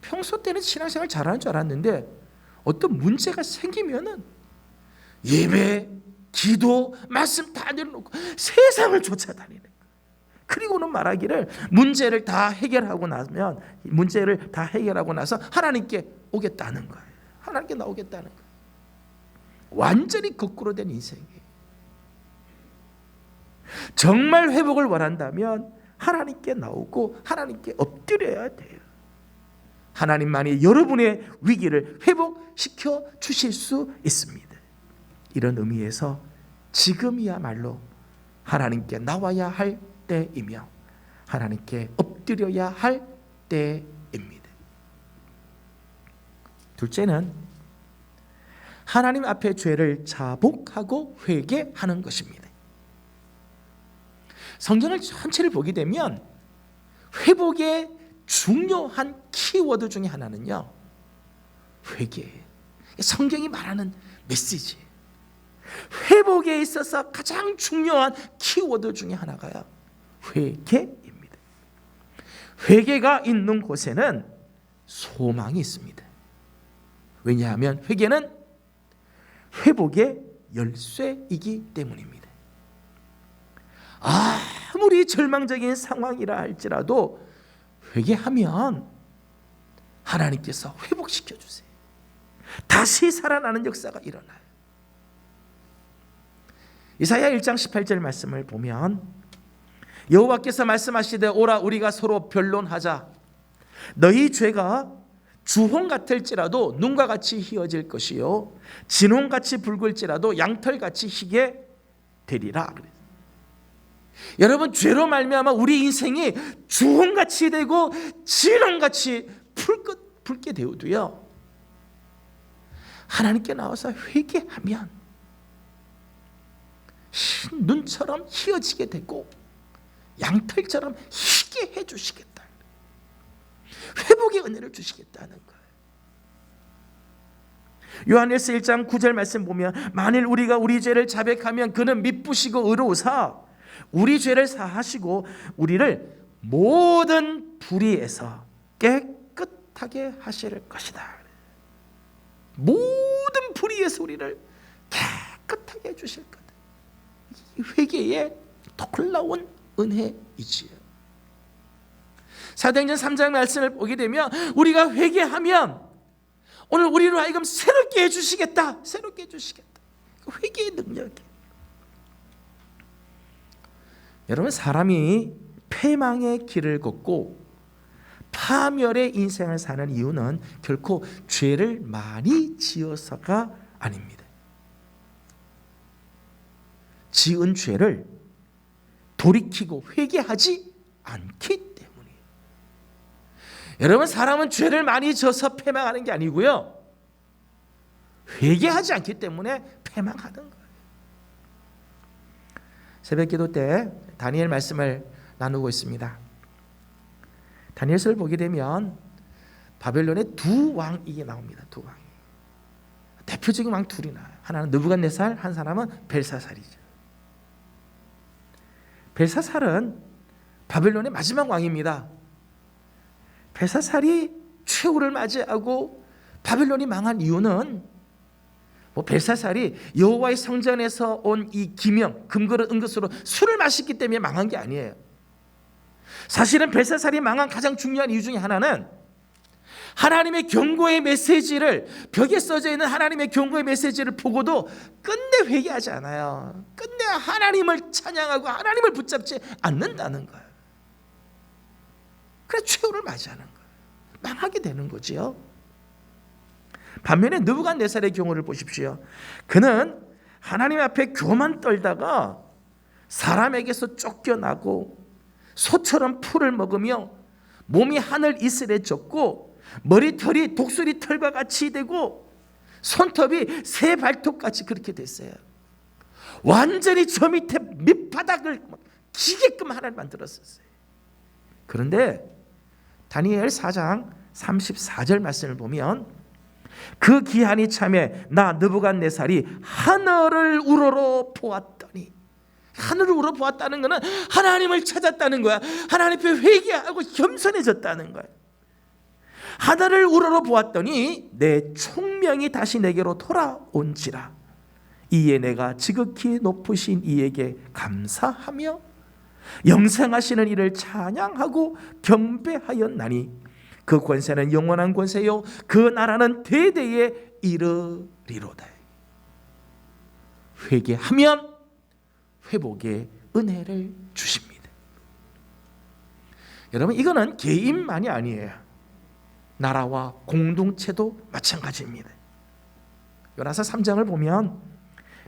평소 때는 신앙생활 잘하는 줄 알았는데 어떤 문제가 생기면은 예배, 기도, 말씀 다 내려놓고 세상을 쫓아다니는 거예요. 그리고는 말하기를 문제를 다 해결하고 나서 하나님께 오겠다는 거예요. 하나님께 나오겠다는 거예요. 완전히 거꾸로 된 인생이에요. 정말 회복을 원한다면 하나님께 나오고 하나님께 엎드려야 돼요. 하나님만이 여러분의 위기를 회복시켜 주실 수 있습니다. 이런 의미에서 지금이야말로 하나님께 나와야 할 때이며 하나님께 엎드려야 할 때입니다. 둘째는 하나님 앞에 죄를 자복하고 회개하는 것입니다. 성경을 전체를 보게 되면 회복의 중요한 키워드 중에 하나는요, 회개예요. 성경이 말하는 메시지, 회복에 있어서 가장 중요한 키워드 중에 하나가요, 회개입니다. 회개가 있는 곳에는 소망이 있습니다. 왜냐하면 회개는 회복의 열쇠이기 때문입니다. 아무리 절망적인 상황이라 할지라도 회개하면 하나님께서 회복시켜 주세요. 다시 살아나는 역사가 일어나요. 이사야 1장 18절 말씀을 보면 여호와께서 말씀하시되 오라 우리가 서로 변론하자. 너희 죄가 주홍 같을지라도 눈과 같이 희어질 것이요 진홍같이 붉을지라도 양털같이 희게 되리라. 여러분, 죄로 말미암아 우리 인생이 주홍같이 되고 진홍같이 붉게 되어도요, 하나님께 나와서 회개하면 눈처럼 희어지게 되고 양털처럼 희게 해주시겠다. 회복의 은혜를 주시겠다는 거예요. 요한일서 1장 9절 말씀 보면 만일 우리가 우리 죄를 자백하면 그는 미쁘시고 의로우사 우리 죄를 사하시고 우리를 모든 불의에서 깨끗하게 하실 것이다. 모든 불의에서 우리를 깨끗하게 해주실 거다. 이 회개의 놀라운 은혜이지요. 사도행전 3장 말씀을 보게 되면 우리가 회개하면 오늘 우리로 하여금 새롭게 해주시겠다. 새롭게 해주시겠다. 회개의 능력이. 여러분, 사람이 패망의 길을 걷고 파멸의 인생을 사는 이유는 결코 죄를 많이 지어서가 아닙니다. 지은 죄를 돌이키고 회개하지 않기 때문이에요. 여러분, 사람은 죄를 많이 져서 패망하는 게 아니고요, 회개하지 않기 때문에 패망하는 거예요. 새벽기도 때 다니엘 말씀을 나누고 있습니다. 다니엘서를 보게 되면 바벨론의 두 왕이 나옵니다. 두 왕. 대표적인 왕 둘이 나와요. 하나는 느부갓네살, 한 사람은 벨사살이죠. 벨사살은 바벨론의 마지막 왕입니다. 벨사살이 최후를 맞이하고 바벨론이 망한 이유는 벨사살이 여호와의 성전에서 온 이 기명, 금그릇, 은그릇으로 술을 마셨기 때문에 망한 게 아니에요. 사실은 벨사살이 망한 가장 중요한 이유 중에 하나는 하나님의 경고의 메시지를, 벽에 써져 있는 하나님의 경고의 메시지를 보고도 끝내 회개하지 않아요. 끝내 하나님을 찬양하고 하나님을 붙잡지 않는다는 거예요. 그래서 최후를 맞이하는 거예요. 망하게 되는 거지요. 반면에 느부갓네살의 경우를 보십시오. 그는 하나님 앞에 교만 떨다가 사람에게서 쫓겨나고 소처럼 풀을 먹으며 몸이 하늘 이슬에 젖고 머리털이 독수리 털과 같이 되고 손톱이 새 발톱같이 그렇게 됐어요. 완전히 저 밑에 밑바닥을 기게끔 하나님 만들었었어요. 그런데 다니엘 4장 34절 말씀을 보면 그 기한이 참에 나 느부갓네살이 하늘을 우러러 보았더니, 하늘을 우러러 보았다는 것은 하나님을 찾았다는 거야. 하나님 앞에 회개하고 겸손해졌다는 거야. 하늘을 우러러 보았더니 내 총명이 다시 내게로 돌아온지라. 이에 내가 지극히 높으신 이에게 감사하며 영생하시는 이를 찬양하고 경배하였나니 그 권세는 영원한 권세요 그 나라는 대대에 이르리로다. 회개하면 회복의 은혜를 주십니다. 여러분, 이거는 개인만이 아니에요. 나라와 공동체도 마찬가지입니다. 요나서 3장을 보면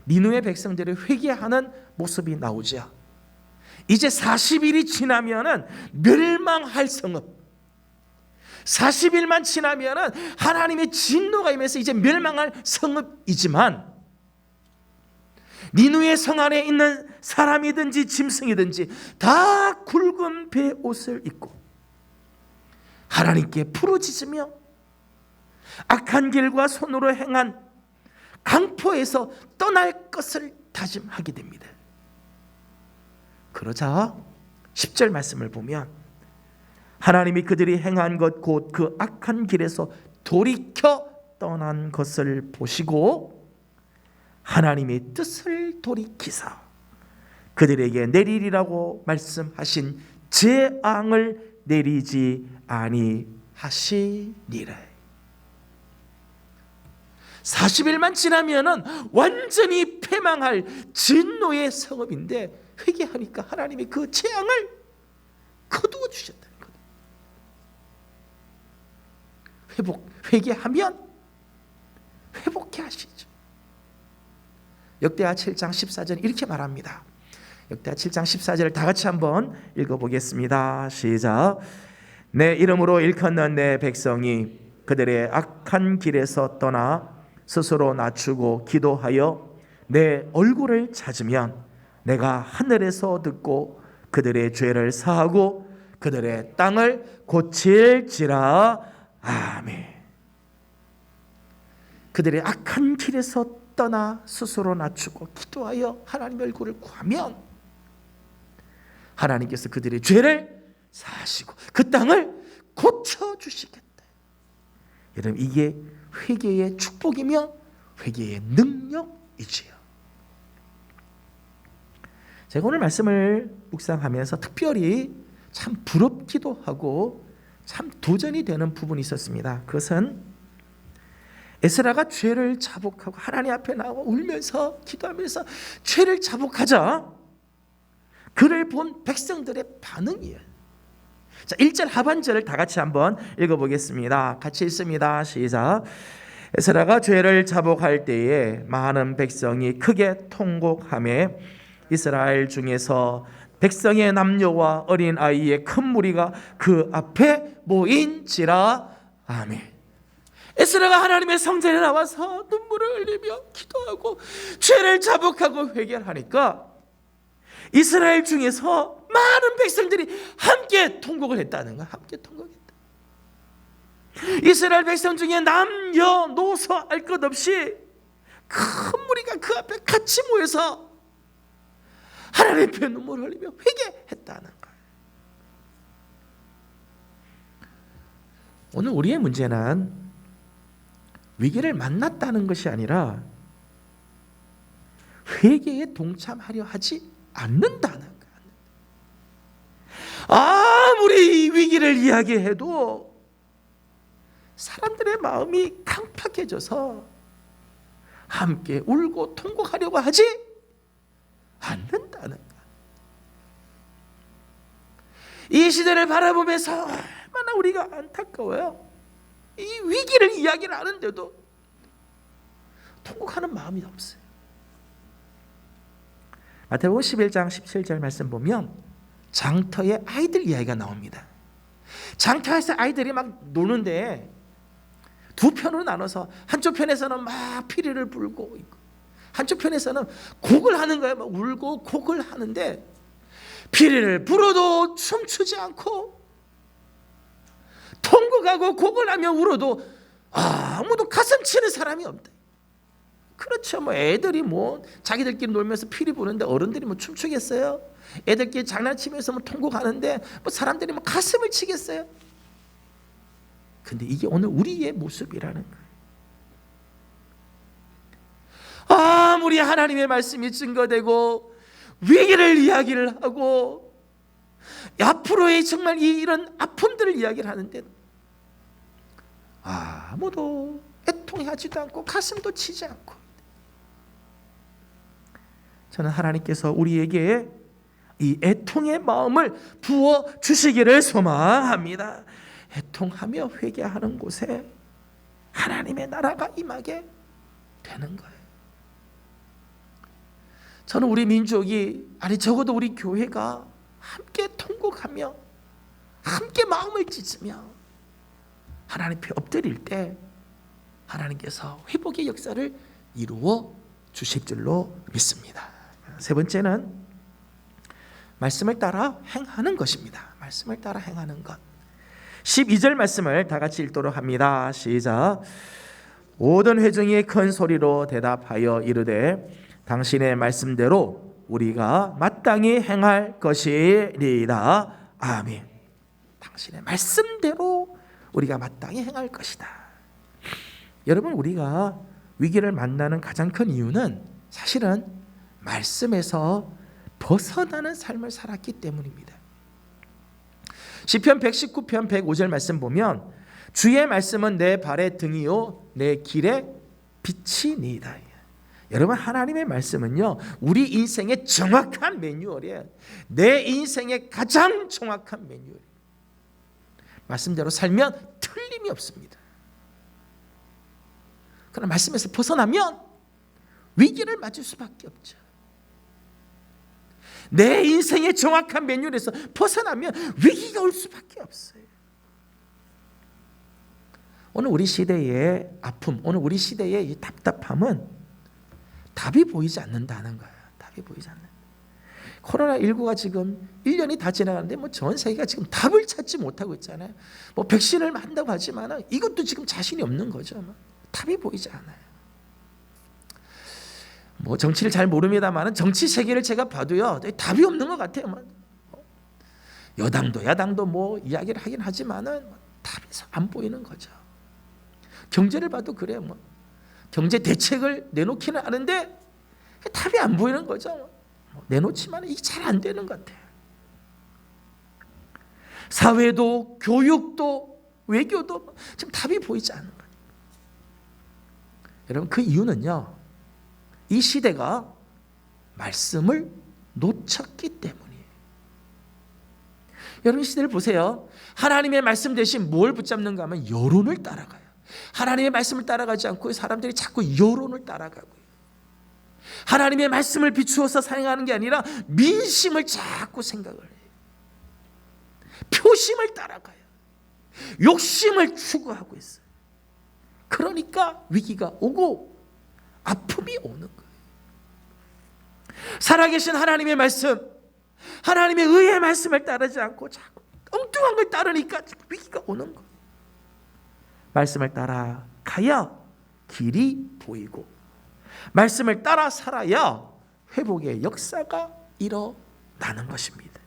니느웨 백성들이 회개하는 모습이 나오죠. 이제 40일이 지나면은 멸망할 성읍, 40일만 지나면은 하나님의 진노가 임해서 이제 멸망할 성읍이지만, 니느웨 성 안에 있는 사람이든지 짐승이든지 다 굵은 배 옷을 입고 하나님께 부르짖으며 악한 길과 손으로 행한 강포에서 떠날 것을 다짐하게 됩니다. 그러자 10절 말씀을 보면 하나님이 그들이 행한 것 곧 그 악한 길에서 돌이켜 떠난 것을 보시고 하나님의 뜻을 돌이키사 그들에게 내리리라고 말씀하신 재앙을 내리지 아니하시니라. 40일만 지나면은 완전히 패망할 진노의 성읍인데 회개하니까 하나님이 그 재앙을 거두어 주셨다는 거예요. 회개하면 회복해 하시죠. 역대하 7장 14절 이렇게 말합니다. 역대하 7장 14절을 다 같이 한번 읽어보겠습니다. 시작. 내 이름으로 일컫는 내 백성이 그들의 악한 길에서 떠나 스스로 낮추고 기도하여 내 얼굴을 찾으면 내가 하늘에서 듣고 그들의 죄를 사하고 그들의 땅을 고칠지라. 아멘. 그들의 악한 길에서 떠나 스스로 낮추고 기도하여 하나님의 얼굴을 구하면 하나님께서 그들의 죄를 사하시고 그 땅을 고쳐주시겠다. 여러분, 이게 회개의 축복이며 회개의 능력이지요. 제가 오늘 말씀을 묵상하면서 특별히 참 부럽기도 하고 참 도전이 되는 부분이 있었습니다. 그것은 에스라가 죄를 자복하고 하나님 앞에 나와 울면서 기도하면서 죄를 자복하자 그를 본 백성들의 반응이에요. 자, 1절 하반절을 다 같이 한번 읽어보겠습니다. 같이 읽습니다. 시작. 에스라가 죄를 자복할 때에 많은 백성이 크게 통곡하며 이스라엘 중에서 백성의 남녀와 어린 아이의 큰 무리가 그 앞에 모인지라. 아멘. 에스라가 하나님의 성전에 나와서 눈물을 흘리며 기도하고 죄를 자복하고 회개하니까 이스라엘 중에서 많은 백성들이 함께 통곡을 했다는 거야. 함께 통곡했다. 이스라엘 백성 중에 남녀노소 알 것 없이 큰 무리가 그 앞에 같이 모여서 하나님 앞에 눈물을 흘리며 회개했다는 거야. 오늘 우리의 문제는 위기를 만났다는 것이 아니라 회개에 동참하려 하지 않는다는 거야. 아무리 위기를 이야기해도 사람들의 마음이 강팍해져서 함께 울고 통곡하려고 하지 않는다는 거야. 이 시대를 바라보면서 얼마나 우리가 안타까워요. 이 위기를 이야기를 하는데도 통곡하는 마음이 없어요. 마태복음 11장 17절 말씀 보면 장터에 아이들 이야기가 나옵니다. 장터에서 아이들이 막 노는데 두 편으로 나눠서 한쪽 편에서는 막 피리를 불고 있고 한쪽 편에서는 곡을 하는 거예요. 막 울고 곡을 하는데 피리를 불어도 춤추지 않고 통곡하고 곡을 하며 울어도 아무도 가슴 치는 사람이 없다. 그렇죠. 뭐 애들이 뭐 자기들끼리 놀면서 피리 부는데 어른들이 뭐 춤추겠어요? 애들끼리 장난치면서 뭐 통곡하는데 뭐 사람들이 뭐 가슴을 치겠어요? 근데 이게 오늘 우리의 모습이라는 거예요. 아무리 하나님의 말씀이 증거되고 위기를 이야기를 하고 앞으로의 정말 이런 아픔들을 이야기를 하는데 아무도 애통하지도 않고 가슴도 치지 않고, 저는 하나님께서 우리에게 이 애통의 마음을 부어 주시기를 소망합니다. 애통하며 회개하는 곳에 하나님의 나라가 임하게 되는 거예요. 저는 우리 민족이, 아니 적어도 우리 교회가 함께 통곡하며 함께 마음을 찢으며 하나님 앞에 엎드릴 때 하나님께서 회복의 역사를 이루어 주실 줄로 믿습니다. 세 번째는 말씀을 따라 행하는 것입니다. 말씀을 따라 행하는 것. 12절 말씀을 다 같이 읽도록 합니다. 시작. 모든 회중이 큰 소리로 대답하여 이르되 당신의 말씀대로 우리가 마땅히 행할 것이리이다. 아멘. 당신의 말씀대로 우리가 마땅히 행할 것이다. 여러분, 우리가 위기를 만나는 가장 큰 이유는 사실은 말씀에서 벗어나는 삶을 살았기 때문입니다. 시편 119편 105절 말씀 보면 주의 말씀은 내 발의 등이요 내 길의 빛이니이다. 여러분, 하나님의 말씀은요 우리 인생의 정확한 매뉴얼이에요. 내 인생의 가장 정확한 매뉴얼. 말씀대로 살면 틀림이 없습니다. 그러나 말씀에서 벗어나면 위기를 맞을 수밖에 없죠. 내 인생의 정확한 매뉴얼에서 벗어나면 위기가 올 수밖에 없어요. 오늘 우리 시대의 아픔, 오늘 우리 시대의 이 답답함은 답이 보이지 않는다는 거예요. 답이 보이지 않는. 코로나19가 지금 1년이 다 지나가는데 뭐 전 세계가 지금 답을 찾지 못하고 있잖아요. 뭐 백신을 한다고 하지만 이것도 지금 자신이 없는 거죠. 답이 보이지 않아요. 뭐 정치를 잘 모릅니다만 정치 세계를 제가 봐도요 답이 없는 것 같아요. 여당도 야당도 뭐 이야기를 하긴 하지만은 답이 안 보이는 거죠. 경제를 봐도 그래요. 뭐 경제 대책을 내놓기는 하는데 답이 안 보이는 거죠. 내놓지만 이게 잘 안 되는 것 같아요. 사회도 교육도 외교도 지금 답이 보이지 않는 거예요. 여러분, 그 이유는요 이 시대가 말씀을 놓쳤기 때문이에요. 여러분, 이 시대를 보세요. 하나님의 말씀 대신 뭘 붙잡는가 하면 여론을 따라가요. 하나님의 말씀을 따라가지 않고 사람들이 자꾸 여론을 따라가고요. 하나님의 말씀을 비추어서 사용하는 게 아니라 민심을 자꾸 생각을 해요. 표심을 따라가요. 욕심을 추구하고 있어요. 그러니까 위기가 오고 아픔이 오는 거예요. 살아계신 하나님의 말씀, 하나님의 의의 말씀을 따르지 않고 자꾸 엉뚱한 걸 따르니까 위기가 오는 거. 말씀을 따라 가야 길이 보이고 말씀을 따라 살아야 회복의 역사가 일어나는 것입니다.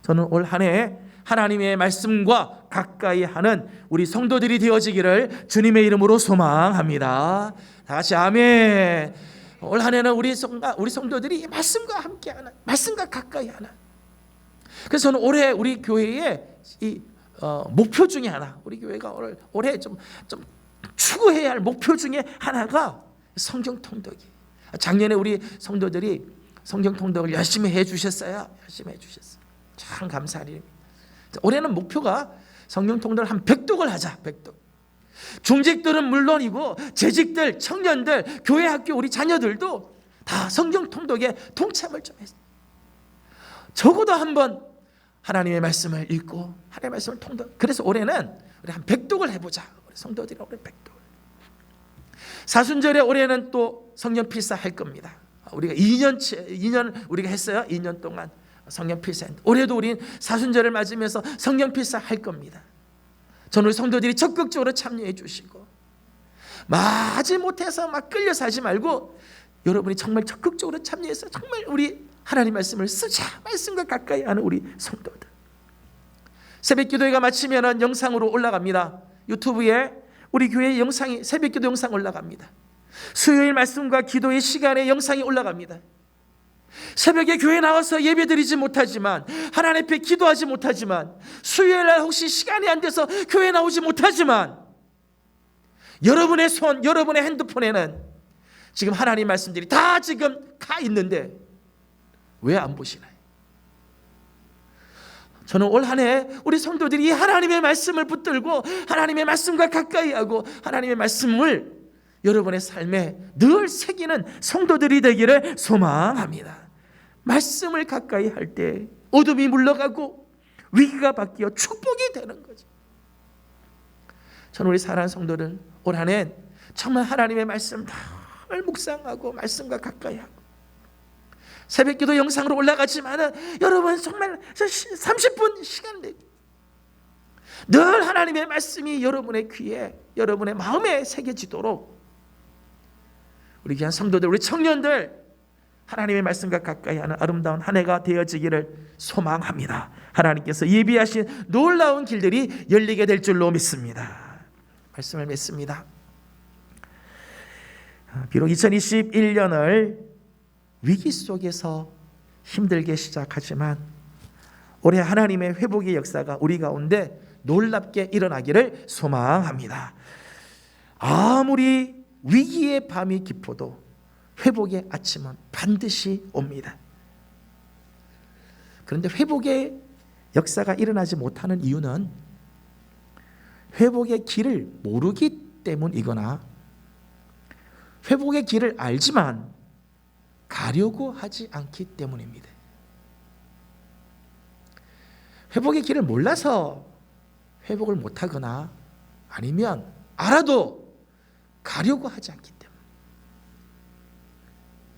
저는 올 한 해 하나님의 말씀과 가까이 하는 우리 성도들이 되어지기를 주님의 이름으로 소망합니다. 다 같이 아멘. 올 한 해는 우리 성도들이 말씀과 함께하는, 말씀과 가까이 하는. 그래서 저는 올해 우리 교회의 이 목표 중에 하나, 우리 교회가 올해 좀 추구해야 할 목표 중에 하나가 성경 통독이. 작년에 우리 성도들이 성경 통독을 열심히 해주셨어요. 열심히 해주셨어요. 참 감사한 일입니다. 올해는 목표가 성경 통독을 한 100독을 하자. 100독. 중직들은 물론이고 재직들, 청년들, 교회 학교 우리 자녀들도 다 성경 통독에 동참을 좀 했어요. 적어도 한번 하나님의 말씀을 읽고 하나님의 말씀을 통독. 그래서 올해는 우리 한 100독을 해보자. 우리 성도들이 올해 100독. 사순절에 올해는 또 성령 필사 할 겁니다. 우리가 2년 우리가 했어요. 2년 동안 성령 필사. 올해도 우린 사순절을 맞으면서 성령 필사 할 겁니다. 저는 우리 성도들이 적극적으로 참여해 주시고 마지 못해서 막 끌려서 하지 말고 여러분이 정말 적극적으로 참여해서 정말 우리 하나님 말씀을 쓰자. 말씀과 가까이 하는 우리 성도들. 새벽 기도회가 마치면 영상으로 올라갑니다. 유튜브에 우리 교회의 영상이 새벽 기도 영상 올라갑니다. 수요일 말씀과 기도의 시간에 영상이 올라갑니다. 새벽에 교회 나와서 예배드리지 못하지만 하나님 앞에 기도하지 못하지만 수요일 날 혹시 시간이 안 돼서 교회 나오지 못하지만 여러분의 손, 여러분의 핸드폰에는 지금 하나님 말씀들이 다 지금 가 있는데 왜 안 보시나요? 저는 올 한 해 우리 성도들이 하나님의 말씀을 붙들고 하나님의 말씀과 가까이 하고 하나님의 말씀을 여러분의 삶에 늘 새기는 성도들이 되기를 소망합니다. 말씀을 가까이 할 때 어둠이 물러가고 위기가 바뀌어 축복이 되는 거죠. 저는 우리 사랑하는 성도들 올 한 해 정말 하나님의 말씀 늘 묵상하고 말씀과 가까이 하고 새벽 기도 영상으로 올라가지만 여러분 정말 30분 시간 내고 늘 하나님의 말씀이 여러분의 귀에 여러분의 마음에 새겨지도록 우리 귀한 성도들 우리 청년들 하나님의 말씀과 가까이 하는 아름다운 한 해가 되어지기를 소망합니다. 하나님께서 예비하신 놀라운 길들이 열리게 될 줄로 믿습니다. 말씀을 맺습니다. 비록 2021년을 위기 속에서 힘들게 시작하지만 올해 하나님의 회복의 역사가 우리 가운데 놀랍게 일어나기를 소망합니다. 아무리 위기의 밤이 깊어도 회복의 아침은 반드시 옵니다. 그런데 회복의 역사가 일어나지 못하는 이유는 회복의 길을 모르기 때문이거나 회복의 길을 알지만 가려고 하지 않기 때문입니다. 회복의 길을 몰라서 회복을 못하거나 아니면 알아도 가려고 하지 않기 때문에.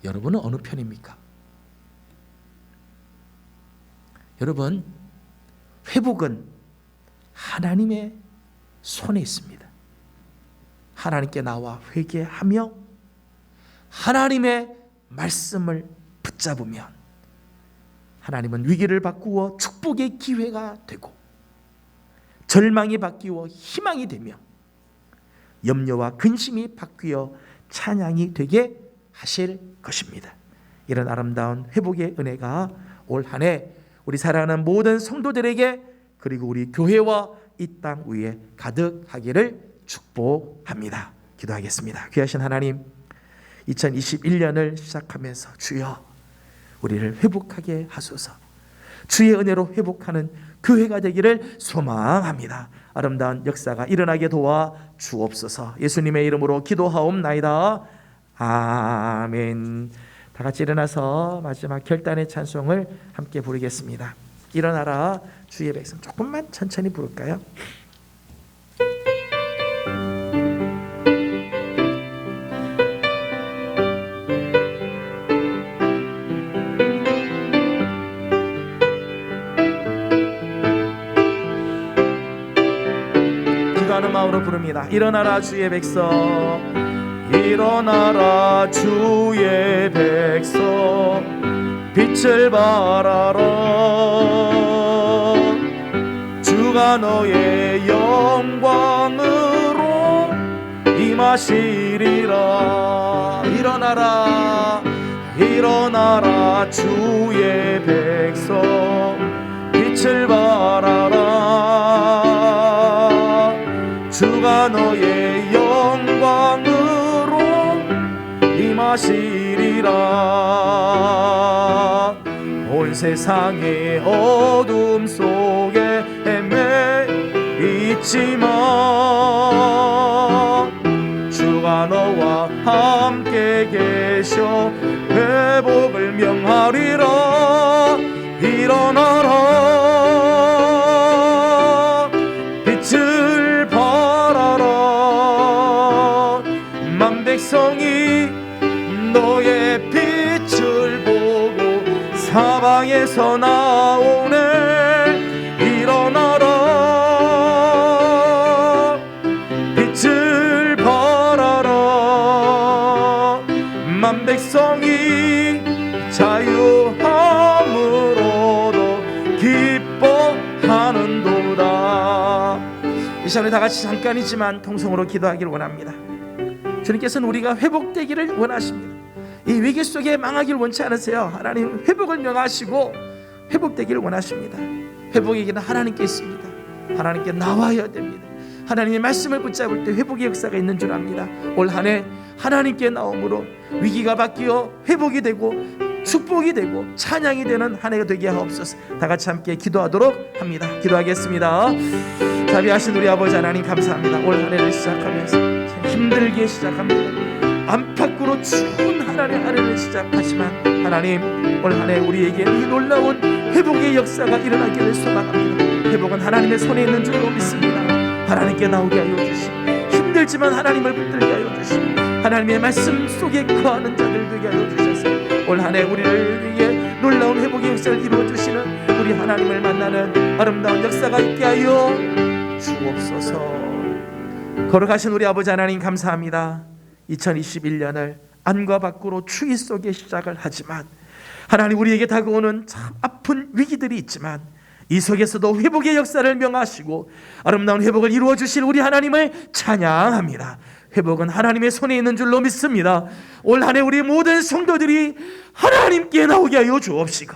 여러분은 어느 편입니까? 여러분, 회복은 하나님의 손에 있습니다. 하나님께 나와 회개하며 하나님의 말씀을 붙잡으면 하나님은 위기를 바꾸어 축복의 기회가 되고 절망이 바뀌어 희망이 되며 염려와 근심이 바뀌어 찬양이 되게 하실 것입니다. 이런 아름다운 회복의 은혜가 올 한 해 우리 사랑하는 모든 성도들에게 그리고 우리 교회와 이 땅 위에 가득하기를 축복합니다. 기도하겠습니다. 귀하신 하나님, 2021년을 시작하면서 주여 우리를 회복하게 하소서. 주의 은혜로 회복하는 교회가 되기를 소망합니다. 아름다운 역사가 일어나게 도와 주옵소서. 예수님의 이름으로 기도하옵나이다. 아멘. 다 같이 일어나서 마지막 결단의 찬송을 함께 부르겠습니다. 일어나라 주의 백성. 조금만 천천히 부를까요? 기도하는 마음으로 부릅니다. 일어나라 주의 백성, 일어나라 주의 백성, 빛을 발하라. 주가 너의 영광으로 임하시리라. 일어나라, 일어나라 주의 백성, 빛을 발하라. 주가 너의 영광으로 임하시리라. 온 세상의 어둠 속에 헤매 있지만 주가 너와 함께 계셔 회복을 명하리라. 일어나라, 빛을 발하라. 만백성이 너의 빛을 보고 사방에서 나오네. 일어나라, 빛을 발하라. 만백성이 자유함으로도 기뻐하는도다. 이 시간에 다 같이 잠깐이지만 통성으로 기도하기를 원합니다. 주님께서는 우리가 회복되기를 원하십니다. 이 위기 속에 망하기를 원치 않으세요. 하나님 회복을 명하시고 회복되기를 원하십니다. 회복의 길은 하나님께 있습니다. 하나님께 나와야 됩니다. 하나님의 말씀을 붙잡을 때 회복의 역사가 있는 줄 압니다. 올 한 해 하나님께 나옴으로 위기가 바뀌어 회복이 되고 축복이 되고 찬양이 되는 한 해가 되게 하옵소서. 다 같이 함께 기도하도록 합니다. 기도하겠습니다. 자비하신 우리 아버지 하나님 감사합니다. 올 한 해를 시작하면서 힘들게 시작합니다. 안팎으로 추운 하나님의 한 해를 시작하지만 하나님 올 한 해 우리에게 이 놀라운 회복의 역사가 일어나기를 소망합니다. 회복은 하나님의 손에 있는 줄로 믿습니다. 하나님께 나오게 하여 주시고 힘들지만 하나님을 붙들게 하여 주시고 하나님의 말씀 속에 거하는 자들 되게 하여 주셔서 올 한 해 우리를 위해 놀라운 회복의 역사를 이루어 주시는 우리 하나님을 만나는 아름다운 역사가 있게 하여 주옵소서. 걸어가신 우리 아버지 하나님 감사합니다. 2021년을 안과 밖으로 추위 속에 시작을 하지만 하나님 우리에게 다가오는 참 아픈 위기들이 있지만 이 속에서도 회복의 역사를 명하시고 아름다운 회복을 이루어 주실 우리 하나님을 찬양합니다. 회복은 하나님의 손에 있는 줄로 믿습니다. 올 한 해 우리 모든 성도들이 하나님께 나오게 하여 주옵시고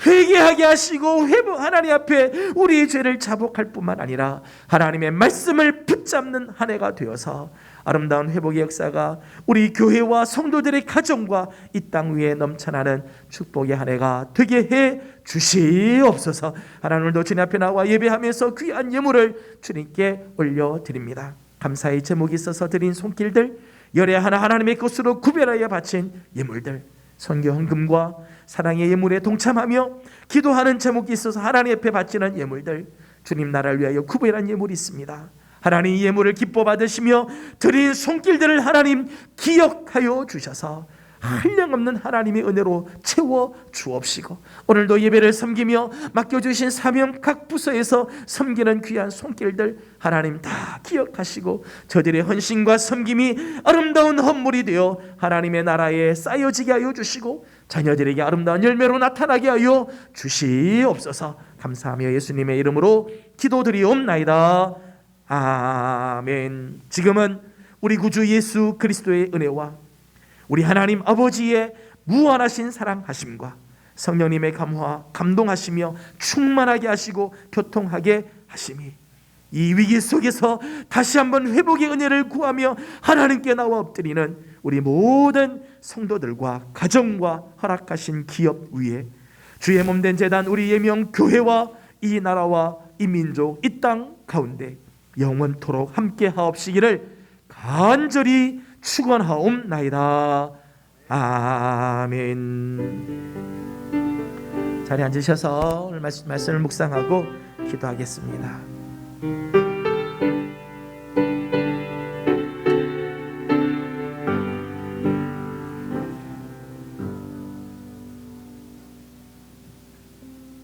회개하게 하시고 회복 하나님 앞에 우리의 죄를 자복할 뿐만 아니라 하나님의 말씀을 붙잡는 한 해가 되어서 아름다운 회복의 역사가 우리 교회와 성도들의 가정과 이 땅 위에 넘쳐나는 축복의 한 해가 되게 해 주시옵소서. 하나님 오늘도 주님 앞에 나와 예배하면서 귀한 예물을 주님께 올려드립니다. 감사의 제목이 있어서 드린 손길들, 열애 하나 하나님의 것으로 구별하여 바친 예물들, 선교 헌금과 사랑의 예물에 동참하며 기도하는 제목이 있어서 하나님 앞에 바치는 예물들, 주님 나라를 위하여 구별한 예물이 있습니다. 하나님 이 예물을 기뻐 받으시며 드린 손길들을 하나님 기억하여 주셔서 한량없는 하나님의 은혜로 채워 주옵시고 오늘도 예배를 섬기며 맡겨주신 사명 각 부서에서 섬기는 귀한 손길들 하나님 다 기억하시고 저들의 헌신과 섬김이 아름다운 헌물이 되어 하나님의 나라에 쌓여지게 하여 주시고 자녀들에게 아름다운 열매로 나타나게 하여 주시옵소서. 감사하며 예수님의 이름으로 기도드리옵나이다. 아멘. 지금은 우리 구주 예수 그리스도의 은혜와 우리 하나님 아버지의 무한하신 사랑하심과 성령님의 감화 감동하시며 충만하게 하시고 교통하게 하심이 이 위기 속에서 다시 한번 회복의 은혜를 구하며 하나님께 나와 엎드리는 우리 모든 성도들과 가정과 허락하신 기업 위에 주의 몸된 제단 우리 예명 교회와 이 나라와 이 민족 이 땅 가운데 영원토록 함께 하옵시기를 간절히 축원하옵나이다. 아멘. 자리에 앉으셔서 말씀을 묵상하고 기도하겠습니다.